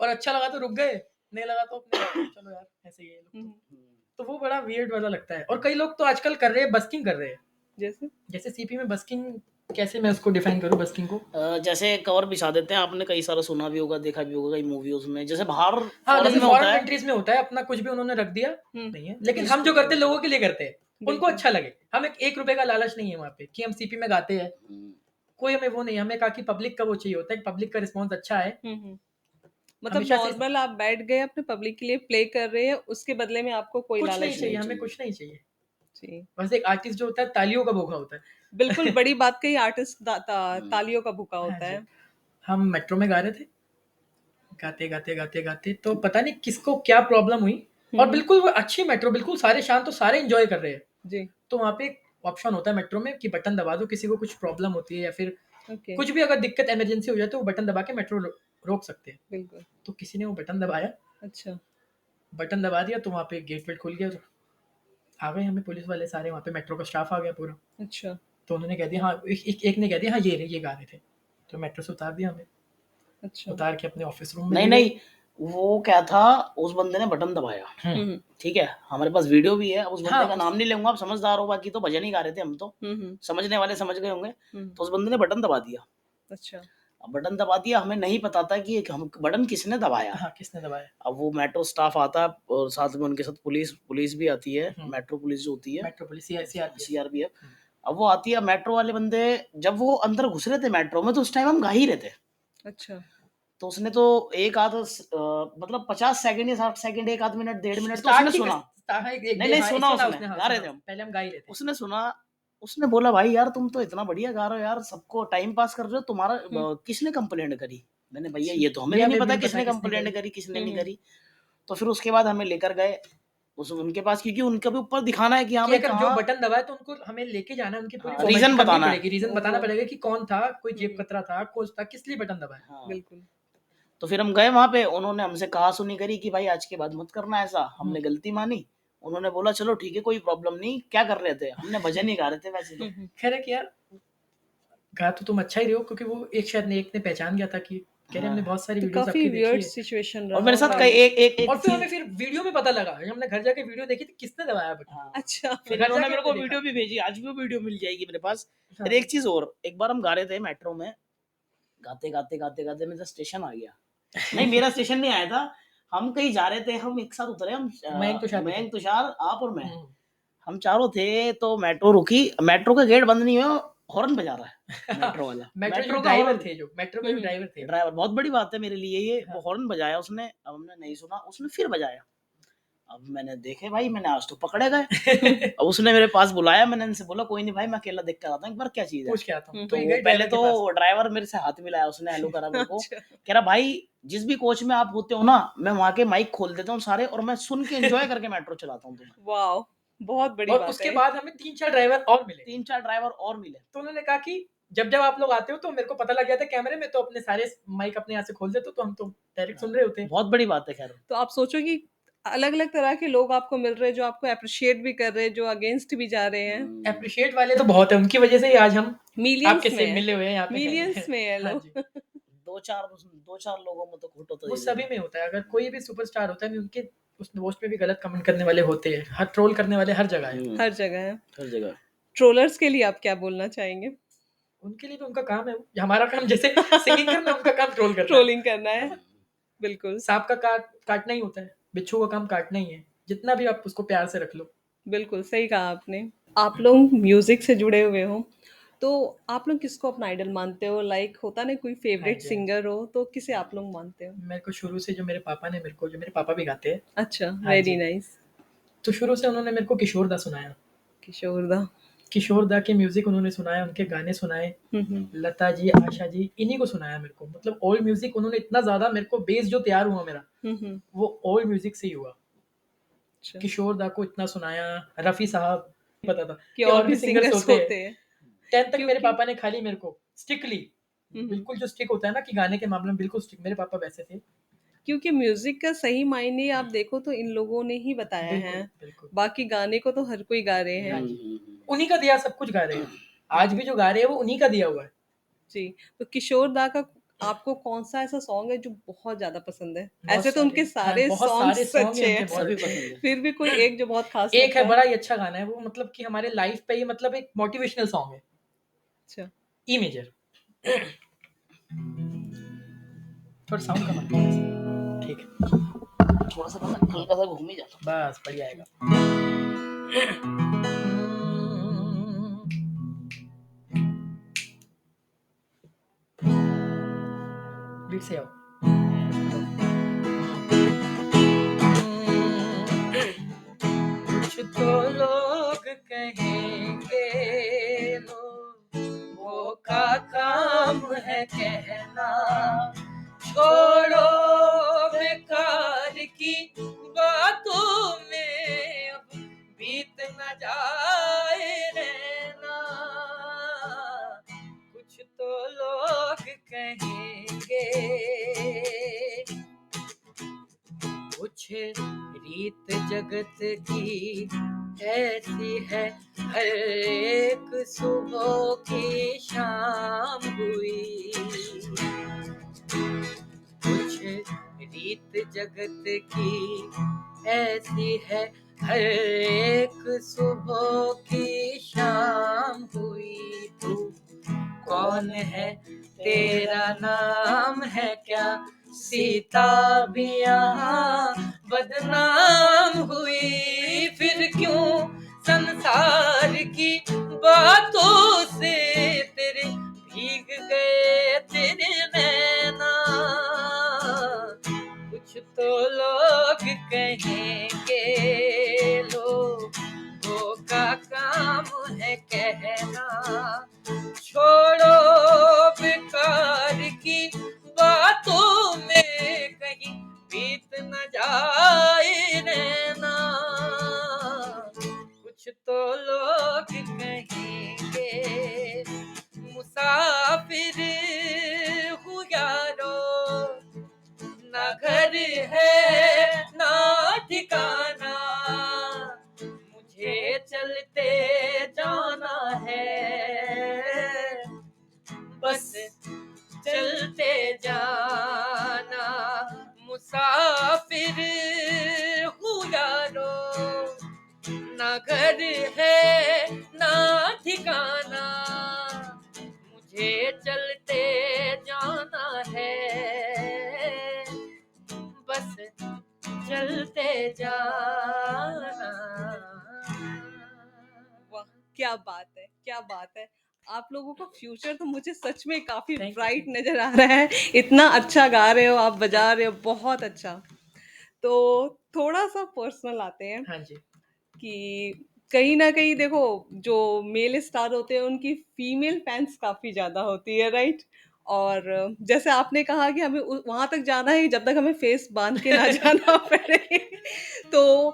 Speaker 4: और अच्छा लगा तो रुक गए, नहीं लगा तो अपने चलो यार ऐसे ही है ये लोग तो।
Speaker 3: हुँ,
Speaker 4: तो वो बड़ा वियर्ड वाला लगता है। और कई लोग तो आजकल कर रहे हैं, बस्किंग कर रहे हैं।
Speaker 3: जैसे?
Speaker 4: जैसे सीपी में बस्किंग, कैसे मैं उसको डिफाइन करूँ बस्किंग को?
Speaker 2: जैसे कवर बिछा देते हैं, आपने कई सारा सुना भी होगा, देखा भी होगा कई मूवीज में, जैसे बाहर
Speaker 4: हाँ,
Speaker 2: फॉरेन
Speaker 4: जैसे
Speaker 2: में
Speaker 4: फॉरेन
Speaker 2: होता है।
Speaker 4: कंट्रीज में होता है, अपना कुछ भी उन्होंने रख दिया,
Speaker 3: हुँ,
Speaker 4: नहीं है। लेकिन हम जो करते हैं लोगों के लिए करते हैं, उनको
Speaker 3: बिल्कुल।
Speaker 4: अच्छा लगे। हमें 1 रुपए का लालच नहीं है वहाँ पे कि हम सीपी में गाते हैं।
Speaker 2: हम्म,
Speaker 4: कोई हमें वो नहीं है, हमें कहा कि पब्लिक का वो चाहिए होता है, पब्लिक का रिस्पॉन्स अच्छा है।
Speaker 3: हुँ, हुँ। मतलब
Speaker 4: हमेशा से
Speaker 3: नॉर्मल आप बैठ गए अपने पब्लिक के लिए प्ले कर रहे हैं, उसके बदले में आपको कोई
Speaker 4: कुछ नहीं
Speaker 3: लालच
Speaker 4: चाहिए,
Speaker 3: नहीं।
Speaker 4: हमें कुछ नहीं चाहिए।
Speaker 3: जी।
Speaker 4: बस एक आर्टिस्ट जो होता है तालियों का भूखा होता
Speaker 3: बिल्कुल,
Speaker 4: है।
Speaker 3: बड़ी बात कही, आर्टिस्ट
Speaker 2: हम्म,
Speaker 3: तालियों का भूखा
Speaker 4: हाँ
Speaker 3: होता
Speaker 4: जी।
Speaker 3: है।
Speaker 4: हम मेट्रो में गा रहे थे, गाते, गाते, गाते, गाते तो पता नहीं किसको क्या प्रॉब्लम हुई
Speaker 3: हुँ,
Speaker 4: और
Speaker 3: हुँ।
Speaker 4: बिल्कुल वो अच्छी मेट्रो, बिल्कुल सारे शांत, तो सारे एन्जॉय कर रहे हैं।
Speaker 3: जी,
Speaker 4: तो वहाँ पे एक ऑप्शन होता है मेट्रो में कि बटन दबा दो, किसी को कुछ प्रॉब्लम होती है या फिर
Speaker 3: ओके,
Speaker 4: कुछ भी अगर दिक्कत इमरजेंसी हो जाए तो वो बटन दबा के मेट्रो रोक सकते हैं।
Speaker 3: बिल्कुल।
Speaker 4: तो किसी ने वो बटन दबाया,
Speaker 3: अच्छा,
Speaker 4: बटन दबा दिया तो वहाँ पे गेट वेट खुल गया, तो आ गए हमें पुलिस वाले सारे, वहाँ पे मेट्रो का स्टाफ आ गया पूरा।
Speaker 3: अच्छा,
Speaker 4: तो उन्होंने कह दिया हाँ, एक ने कह दिया हाँ ये गा रहे थे, तो मेट्रो से उतार दिया हमें,
Speaker 3: अच्छा।
Speaker 4: उतार के अपने ऑफिस रूम में
Speaker 2: नहीं
Speaker 4: ले
Speaker 2: नहीं,
Speaker 4: गए।
Speaker 2: वो क्या था, उस बंदे ने बटन दबाया,
Speaker 3: हुँ,
Speaker 4: हम्म,
Speaker 3: हुँ।
Speaker 2: ठीक है, हमारे पास वीडियो भी है, उस बंदे
Speaker 4: हाँ,
Speaker 2: का नाम नहीं लूंगा, आप समझदार हो, बाकी तो भजन ही गा रहे थे हम तो,
Speaker 3: हुँ, हुँ।
Speaker 2: समझने वाले समझ गए होंगे।
Speaker 3: हुँ,
Speaker 2: तो उस बंदे ने बटन दबा दिया।
Speaker 3: अच्छा।
Speaker 2: अब बटन दबा दिया, हमें नहीं पता था कि हम बटन किसने दबाया।
Speaker 4: हाँ, किसने दबाया?
Speaker 2: अब वो मेट्रो स्टाफ आता है और साथ में उनके साथ पुलिस पुलिस भी आती है,
Speaker 4: हम्म,
Speaker 2: मेट्रो पुलिस जो होती है,
Speaker 4: मेट्रो पुलिस, सीआरपीएफ।
Speaker 2: सीआरपीएफ। अब वो आती है, मेट्रो वाले बंदे जब वो अंदर घुस रहे थे मेट्रो में, तो उस टाइम हम गा ही रहे थे।
Speaker 3: अच्छा।
Speaker 2: तो उसने तो एक आध मतलब 50 सेकंड या 60 सेकंड, एक आध मिनट, 1.5 मिनट तो उसने
Speaker 4: स्टार्टिंग
Speaker 2: सुना।
Speaker 4: हाँ,
Speaker 2: नहीं नहीं,
Speaker 4: हाँ,
Speaker 2: सुना
Speaker 4: सुना
Speaker 2: उसने,
Speaker 4: उसने, हाँ
Speaker 2: गा रहे
Speaker 4: सुना
Speaker 2: थे
Speaker 4: उसने।
Speaker 2: हम।
Speaker 4: पहले हम गा ही रहे थे।
Speaker 2: उसने सुना, उसने बोला भाई यार तुम तो इतना बढ़िया गा रहे हो यार, सबको टाइम पास कर रहे हो, तुम्हारा
Speaker 3: हुँ,
Speaker 2: किसने कंप्लेंट करी। मैंने भैया
Speaker 4: अच्छा,
Speaker 2: ये तो हमें
Speaker 4: ये
Speaker 2: भी नहीं
Speaker 4: हमें भी
Speaker 2: पता
Speaker 4: नहीं पता
Speaker 2: किसने
Speaker 4: किसने
Speaker 2: कंप्लेंट
Speaker 4: करी।
Speaker 2: करी किसने
Speaker 3: हुँ,
Speaker 2: नहीं
Speaker 3: हुँ।
Speaker 2: करी। तो फिर उसके बाद हमें लेकर गए उस उनके पास, क्योंकि उनका भी ऊपर दिखाना है कि हाँ
Speaker 4: कि
Speaker 2: भाई
Speaker 4: अगर जो
Speaker 2: कहाँ,
Speaker 4: बटन दबाए तो उनको हमें लेके जाना है, उनकी पूरी
Speaker 2: हाँ,
Speaker 4: फॉर्मेलिटी
Speaker 2: रीजन
Speaker 4: करनी
Speaker 2: बताना है।
Speaker 4: पड़ेगी, रीजन बताना
Speaker 3: ओहो!
Speaker 4: पड़ेगा कि कौन था, कोई जेब
Speaker 3: हुँ,
Speaker 4: कतरा था, कोच था, किस लिए बटन दबाया।
Speaker 2: हाँ,
Speaker 3: बिल्कुल।
Speaker 2: तो फिर हम गए वहां पे, उन्होंने हमसे कहा सुनी करी कि भाई आज के बाद मत करना ऐसा,
Speaker 4: हम्म,
Speaker 2: हमने गलती मानी। उन्होंने बोला चलो ठीक है कोई प्रॉब्लम नहीं, क्या कर रहे थे, हमने भजन ही गा रहे थे वैसे
Speaker 3: हुँ,
Speaker 2: तो।
Speaker 3: हुँ।
Speaker 4: खैर है कि यार गा तो तुम अच्छा ही रहे हो, क्योंकि वो एक शायद ने एक ने पहचान गया था कि कह रहे हमने
Speaker 2: हाँ,
Speaker 4: बहुत सारी
Speaker 3: तो
Speaker 4: वीडियोस
Speaker 3: काफ़ी
Speaker 4: आपकी देखी
Speaker 3: वियर्ड
Speaker 4: है।
Speaker 3: सिचुएशन
Speaker 2: और
Speaker 3: रहा
Speaker 2: मेरे
Speaker 3: होगा
Speaker 2: साथ कई
Speaker 3: ये।
Speaker 2: एक
Speaker 4: और फिर
Speaker 2: चीज।
Speaker 4: हमें फिर वीडियो में पता लगा, जब हमने घर जाके वीडियो देखी थी किसने दबाया बटन।
Speaker 2: हाँ,
Speaker 3: अच्छा।
Speaker 2: फिर
Speaker 4: घर
Speaker 2: इन्होंने
Speaker 4: जाके
Speaker 2: मेरे
Speaker 4: हमने
Speaker 2: को
Speaker 4: देखा।
Speaker 2: वीडियो भी भेजी, आज भी वो वीडियो मिल जाएगी मेरे पास।
Speaker 4: हाँ,
Speaker 2: फिर एक चीज और, एक बार हम गा रहे थे मेट्रो में, गाते गाते गाते गाते मेरा स्टेशन आ गया। नहीं, मेरा स्टेशन नहीं आया था, हम कहीं जा रहे थे, हम एक साथ उतरे, हम मयंक, तुषार, आप और मैं, हम चारों थे। तो मेट्रो रुकी, मेट्रो का गेट बंद नहीं हुआ, हॉर्न बजा रहा है मेट्रो वाला।
Speaker 4: मेट्रो ड्राइवर थे, जो मेट्रो के ड्राइवर थे,
Speaker 2: ड्राइवर, बहुत बड़ी बात है मेरे लिए ये। वो हॉर्न बजाया उसने, अब हमने नहीं सुना, उसने फिर बजाया। अब मैंने देखे भाई, मैंने आज तो पकड़े गए। अब उसने मेरे पास बुलाया, मैंने इनसे बोला कोई नहीं भाई, मैं अकेला देख कर आता हूँ, एक बार क्या चीज है,
Speaker 4: पूछ के आता हूँ।
Speaker 2: तो वो पहले तो ड्राइवर मेरे से हाथ मिलाया, उसने हेलो करा मेरे को, कह रहा भाई जिस भी कोच में आप होते हो ना, मैं वहाँ के माइक खोल देता हूँ सारे, और मैं सुन के एंजॉय करके मेट्रो चलाता हूँ तुम्हें।
Speaker 3: वाह, बहुत बड़ी
Speaker 4: और
Speaker 3: बात
Speaker 4: उसके
Speaker 3: है।
Speaker 4: बाद हमें 3-4 ड्राइवर और मिले,
Speaker 2: 3-4 ड्राइवर और मिले।
Speaker 4: तो उन्होंने कहा कि जब जब आप लोग आते हो तो मेरे को पता लग जाता है कैमरे में, तो अपने सारे माइक अपने यहाँ से खोल देते हो, तो हम तो डायरेक्ट सुन रहे होते हैं।
Speaker 2: बहुत बड़ी बात है। खैर,
Speaker 3: तो आप सोचो कि अलग अलग तरह के लोग आपको मिल रहे हैं, जो आपको अप्रिशिएट भी कर रहे हैं, जो अगेंस्ट भी जा रहे हैं।
Speaker 4: अप्रिशिएट वाले तो बहुत है, उनकी वजह से ही आज हम
Speaker 3: मिलियंस
Speaker 4: आपके से
Speaker 3: में
Speaker 4: मिले हुए हैं यहाँ पे।
Speaker 3: मिलियंस में है
Speaker 4: हाँ
Speaker 3: लोग।
Speaker 4: जी।
Speaker 2: दो चार लोगों में तो खोटो तो
Speaker 4: वो
Speaker 2: दे
Speaker 4: सभी
Speaker 2: देना।
Speaker 4: में होता है, अगर कोई भी सुपरस्टार होता है, उनके उस पोस्ट पे भी गलत कमेंट करने वाले होते हैं, हर ट्रोल करने वाले हर जगह है।
Speaker 3: हर जगह है।
Speaker 2: हर जगह।
Speaker 3: ट्रोलर्स के लिए आप क्या बोलना चाहेंगे?
Speaker 4: उनके लिए भी उनका काम है, हमारा काम जैसे सिंगिंग करना, उनका काम ट्रोल करना,
Speaker 3: ट्रोलिंग करना है। बिल्कुल,
Speaker 4: सांप का काटना ही होता है, बिच्छू का काम काटना ही है, जितना भी आप उसको प्यार से रख लो।
Speaker 3: बिल्कुल सही कहा आपने। आप लोग म्यूजिक से जुड़े हुए हो, तो आप लोग किसको अपना आइडल मानते हो? लाइक होता ना कोई
Speaker 4: हाँ
Speaker 3: फेवरेट
Speaker 4: जी,
Speaker 3: सिंगर हो, तो किसे आप लोग मानते हो?
Speaker 4: मेरे को शुरू से जो मेरे पापा ने मेरे को, जो मेरे पापा भी गाते हैं,
Speaker 3: अच्छा,
Speaker 4: हाँ
Speaker 3: वेरी
Speaker 4: जी।
Speaker 3: नाइस।
Speaker 4: तो शुरू से उन्होंने मेरे को किशोर दा सुनाया,
Speaker 3: किशोर दा।
Speaker 4: किशोर दा के म्यूजिक उन्होंने सुनाया, उनके गाने सुनाए, लता जी, आशा जी, इन्हीं को सुनाया मेरे को। मतलब ओल्ड म्यूजिक उन्होंने इतना ज्यादा मेरे को, बेस जो तैयार हुआ मेरा, वो ओल्ड म्यूजिक से ही हुआ।
Speaker 3: अच्छा,
Speaker 4: किशोर दा को इतना सुनाया, रफी साहब, पता था
Speaker 3: कि और भी सिंगर्स होते हैं।
Speaker 4: 10th तक मेरे
Speaker 3: क्योंकि
Speaker 4: पापा ने खाली मेरे को स्ट्रिक्टली, बिल्कुल जो स्ट्रिक्ट होता है ना कि गाने के मामले में बिल्कुल स्ट्रिक्ट, मेरे पापा वैसे थे।
Speaker 3: क्योंकि म्यूजिक का सही मायने आप देखो तो इन लोगों ने ही बताया
Speaker 4: बिल्कुल
Speaker 3: है।
Speaker 4: बिल्कुल,
Speaker 3: बाकी गाने को तो हर कोई गा रहे हैं।
Speaker 4: उन्हीं का दिया सब कुछ गा रहे हैं, आज भी जो गा रहे हैं वो उन्हीं का दिया हुआ है।
Speaker 3: जी, तो किशोर दा का आपको कौन सा ऐसा सॉन्ग है जो बहुत ज्यादा पसंद है?
Speaker 4: बहुत
Speaker 3: ऐसे तो उनके
Speaker 4: सारे,
Speaker 3: सारे
Speaker 4: बहुत
Speaker 3: सॉन्ग
Speaker 4: सारे सॉन्ग
Speaker 3: अच्छे
Speaker 4: हैं उनके,
Speaker 3: हैं,
Speaker 4: बहुत
Speaker 2: सभी
Speaker 4: अच्छे
Speaker 2: पसंद
Speaker 4: हैं।
Speaker 2: है।
Speaker 3: फिर भी कोई एक जो बहुत खास
Speaker 4: एक
Speaker 3: लगता
Speaker 4: है बड़ा ही अच्छा गाना है वो, मतलब कि हमारे लाइफ पे ही, मतलब एक मोटिवेशनल सॉन्ग है,
Speaker 3: अच्छा,
Speaker 4: ई मेजर। थोड़ा साउंड कम आता है, ठीक है,
Speaker 2: थोड़ा सा हल्का सा घूम ही जाता।
Speaker 4: बस बढ़िया आएगा। बीट से आओ। कुछ तो लोग कहेंगे, वो का काम है कहना, छोड़ो बेकार की बातों में अब बीत न जाए रहना। कुछ तो लोग कहेंगे, कुछ रीत जगत की ऐसी है, हर एक सुबह की शाम हुई। कुछ रीत जगत की ऐसी है, हर एक सुबह की शाम हुई। तू कौन है, तेरा नाम है क्या, सीता भी यहाँ बदनाम हुई। फिर क्यों संसार की बातों से तेरे भीग गए तेरे नैना। कुछ तो लोग कहेंगे, लोगों का काम है कहना, छोड़ो बेकार की बातों में कहीं बीत न जाए रहना। कुछ तो लोग कहेंगे, मुसाफिर हूँ यारो, ना घर है ना ठिकाना, मुझे चलते जाना है, बस चलते जाना। मुसाफिर हूँ यारो, ना घर है ना ठिकाना, मुझे चलते
Speaker 1: चलते जाना है, बस चलते जाना।
Speaker 3: वाह, क्या बात है, क्या बात है। आप लोगों का फ्यूचर तो मुझे सच में काफी
Speaker 4: Thank you,
Speaker 3: bright
Speaker 4: thank you.
Speaker 3: नजर आ रहा है। इतना अच्छा गा रहे हो आप, बजा रहे हो, बहुत अच्छा। तो थोड़ा सा पर्सनल आते हैं
Speaker 4: हाँ जी।
Speaker 3: कि कहीं ना कहीं देखो, जो मेल स्टार होते हैं उनकी फीमेल फैंस काफी ज्यादा होती है, राइट? और जैसे आपने कहा कि हमें वहां तक जाना है जब तक हमें फेस बांध के ना जाना पड़े। तो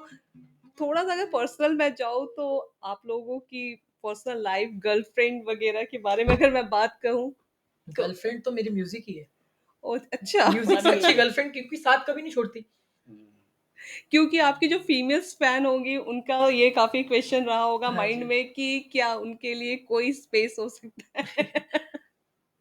Speaker 3: थोड़ा सा अगर पर्सनल मैं जाऊँ तो आप लोगों की पर्सनल लाइफ, गर्लफ्रेंड वगैरह के बारे में अगर मैं बात कहूँ तो
Speaker 4: गर्लफ्रेंड तो मेरी म्यूजिक ही है।
Speaker 3: अच्छा।
Speaker 4: म्यूजिक से
Speaker 2: अरे।
Speaker 4: अच्छी गर्लफ्रेंड क्योंकि साथ कभी नहीं छोड़ती।
Speaker 3: क्योंकि आपकी जो फीमेल्स फैन होंगी उनका ये काफी क्वेश्चन रहा होगा
Speaker 4: हाँ
Speaker 3: माइंड
Speaker 4: जी।
Speaker 3: में कि क्या उनके लिए कोई स्पेस हो सकता है?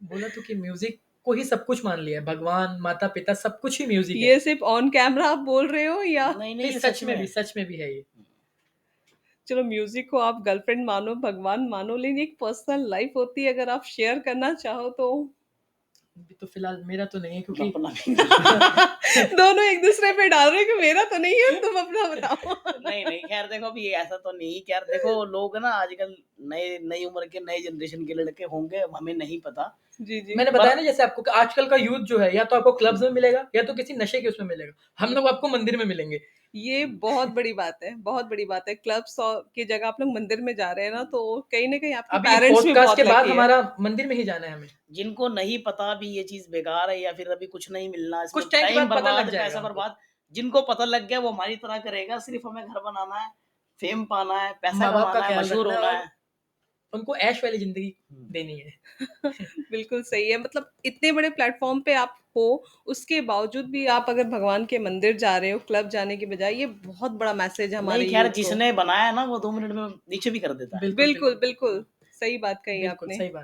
Speaker 4: बोला तो कि म्यूजिक को ही सब कुछ मान लिया है, भगवान, माता पिता सब कुछ ही म्यूजिक है।
Speaker 3: ये सिर्फ ऑन कैमरा आप बोल रहे हो या?
Speaker 2: नहीं नहीं,
Speaker 4: नहीं,
Speaker 2: ये
Speaker 4: सच में भी, सच में भी है ये।
Speaker 3: चलो, म्यूजिक को आप गर्लफ्रेंड मानो, भगवान मानो, लेकिन एक पर्सनल लाइफ होती है, अगर आप शेयर करना चाहो तो।
Speaker 4: अभी तो फिलहाल मेरा तो नहीं है क्योंकि
Speaker 2: अपना भी।
Speaker 3: दोनों एक दूसरे पे डाल रहे हो कि मेरा तो नहीं है, तुम अपना बताओ।
Speaker 2: नहीं नहीं, खैर देखो अभी ऐसा तो नहीं। खैर देखो, लोग ना आजकल नए नई उम्र के नए जनरेशन के लड़के होंगे, हमें नहीं पता।
Speaker 3: जी जी।
Speaker 4: मैंने बताया ना जैसे आपको कि आजकल का यूथ जो है या तो आपको क्लब्स में मिलेगा या तो किसी नशे के उसमें मिलेगा। हम लोग आपको मंदिर में मिलेंगे।
Speaker 3: ये बहुत बड़ी बात है, बहुत बड़ी बात है। क्लब्स की जगह आप लोग मंदिर में जा रहे हैं ना, तो कहीं ना कहीं आपके
Speaker 4: अभी
Speaker 3: पेरेंट्स भी
Speaker 4: पॉडकास्ट
Speaker 3: बहुत
Speaker 4: के बाद
Speaker 3: लकी है।
Speaker 4: हमारा मंदिर में ही जाना है हमें।
Speaker 2: जिनको नहीं पता भी ये चीज बेकार है या फिर अभी कुछ नहीं मिलना, इसमें
Speaker 4: कुछ टाइम के
Speaker 2: टाइम
Speaker 4: बाद पता लग
Speaker 2: बर्बाद,
Speaker 4: जाएगा
Speaker 2: पैसा
Speaker 4: हमको।
Speaker 2: बर्बाद, जिनको पता लग गया वो हमारी तरह करेगा। सिर्फ हमें घर बनाना है, फेम पाना है, पैसा
Speaker 4: माँ बाप का
Speaker 2: कमाना है,
Speaker 4: ख्याल
Speaker 2: मशहूर
Speaker 4: रखना है
Speaker 2: होना
Speaker 4: और
Speaker 2: है।
Speaker 4: उनको ऐश वाली जिंदगी देनी है।
Speaker 3: बिल्कुल सही है। मतलब इतने बड़े प्लेटफॉर्म पे आप हो, उसके बावजूद भी आप अगर भगवान के मंदिर जा रहे हो क्लब जाने की बजाय, ये बहुत बड़ा मैसेज है
Speaker 2: नहीं
Speaker 3: हमारे
Speaker 2: खैर,
Speaker 3: यूथ को।
Speaker 2: जिसने बनाया ना वो 2 मिनट में नीचे भी कर देता है।
Speaker 4: बिल्कुल
Speaker 3: बिल्कुल
Speaker 4: बिल्कुल
Speaker 3: बिल्कुल सही बात कही
Speaker 4: बिल्कुल
Speaker 3: आपने।
Speaker 4: सही बात।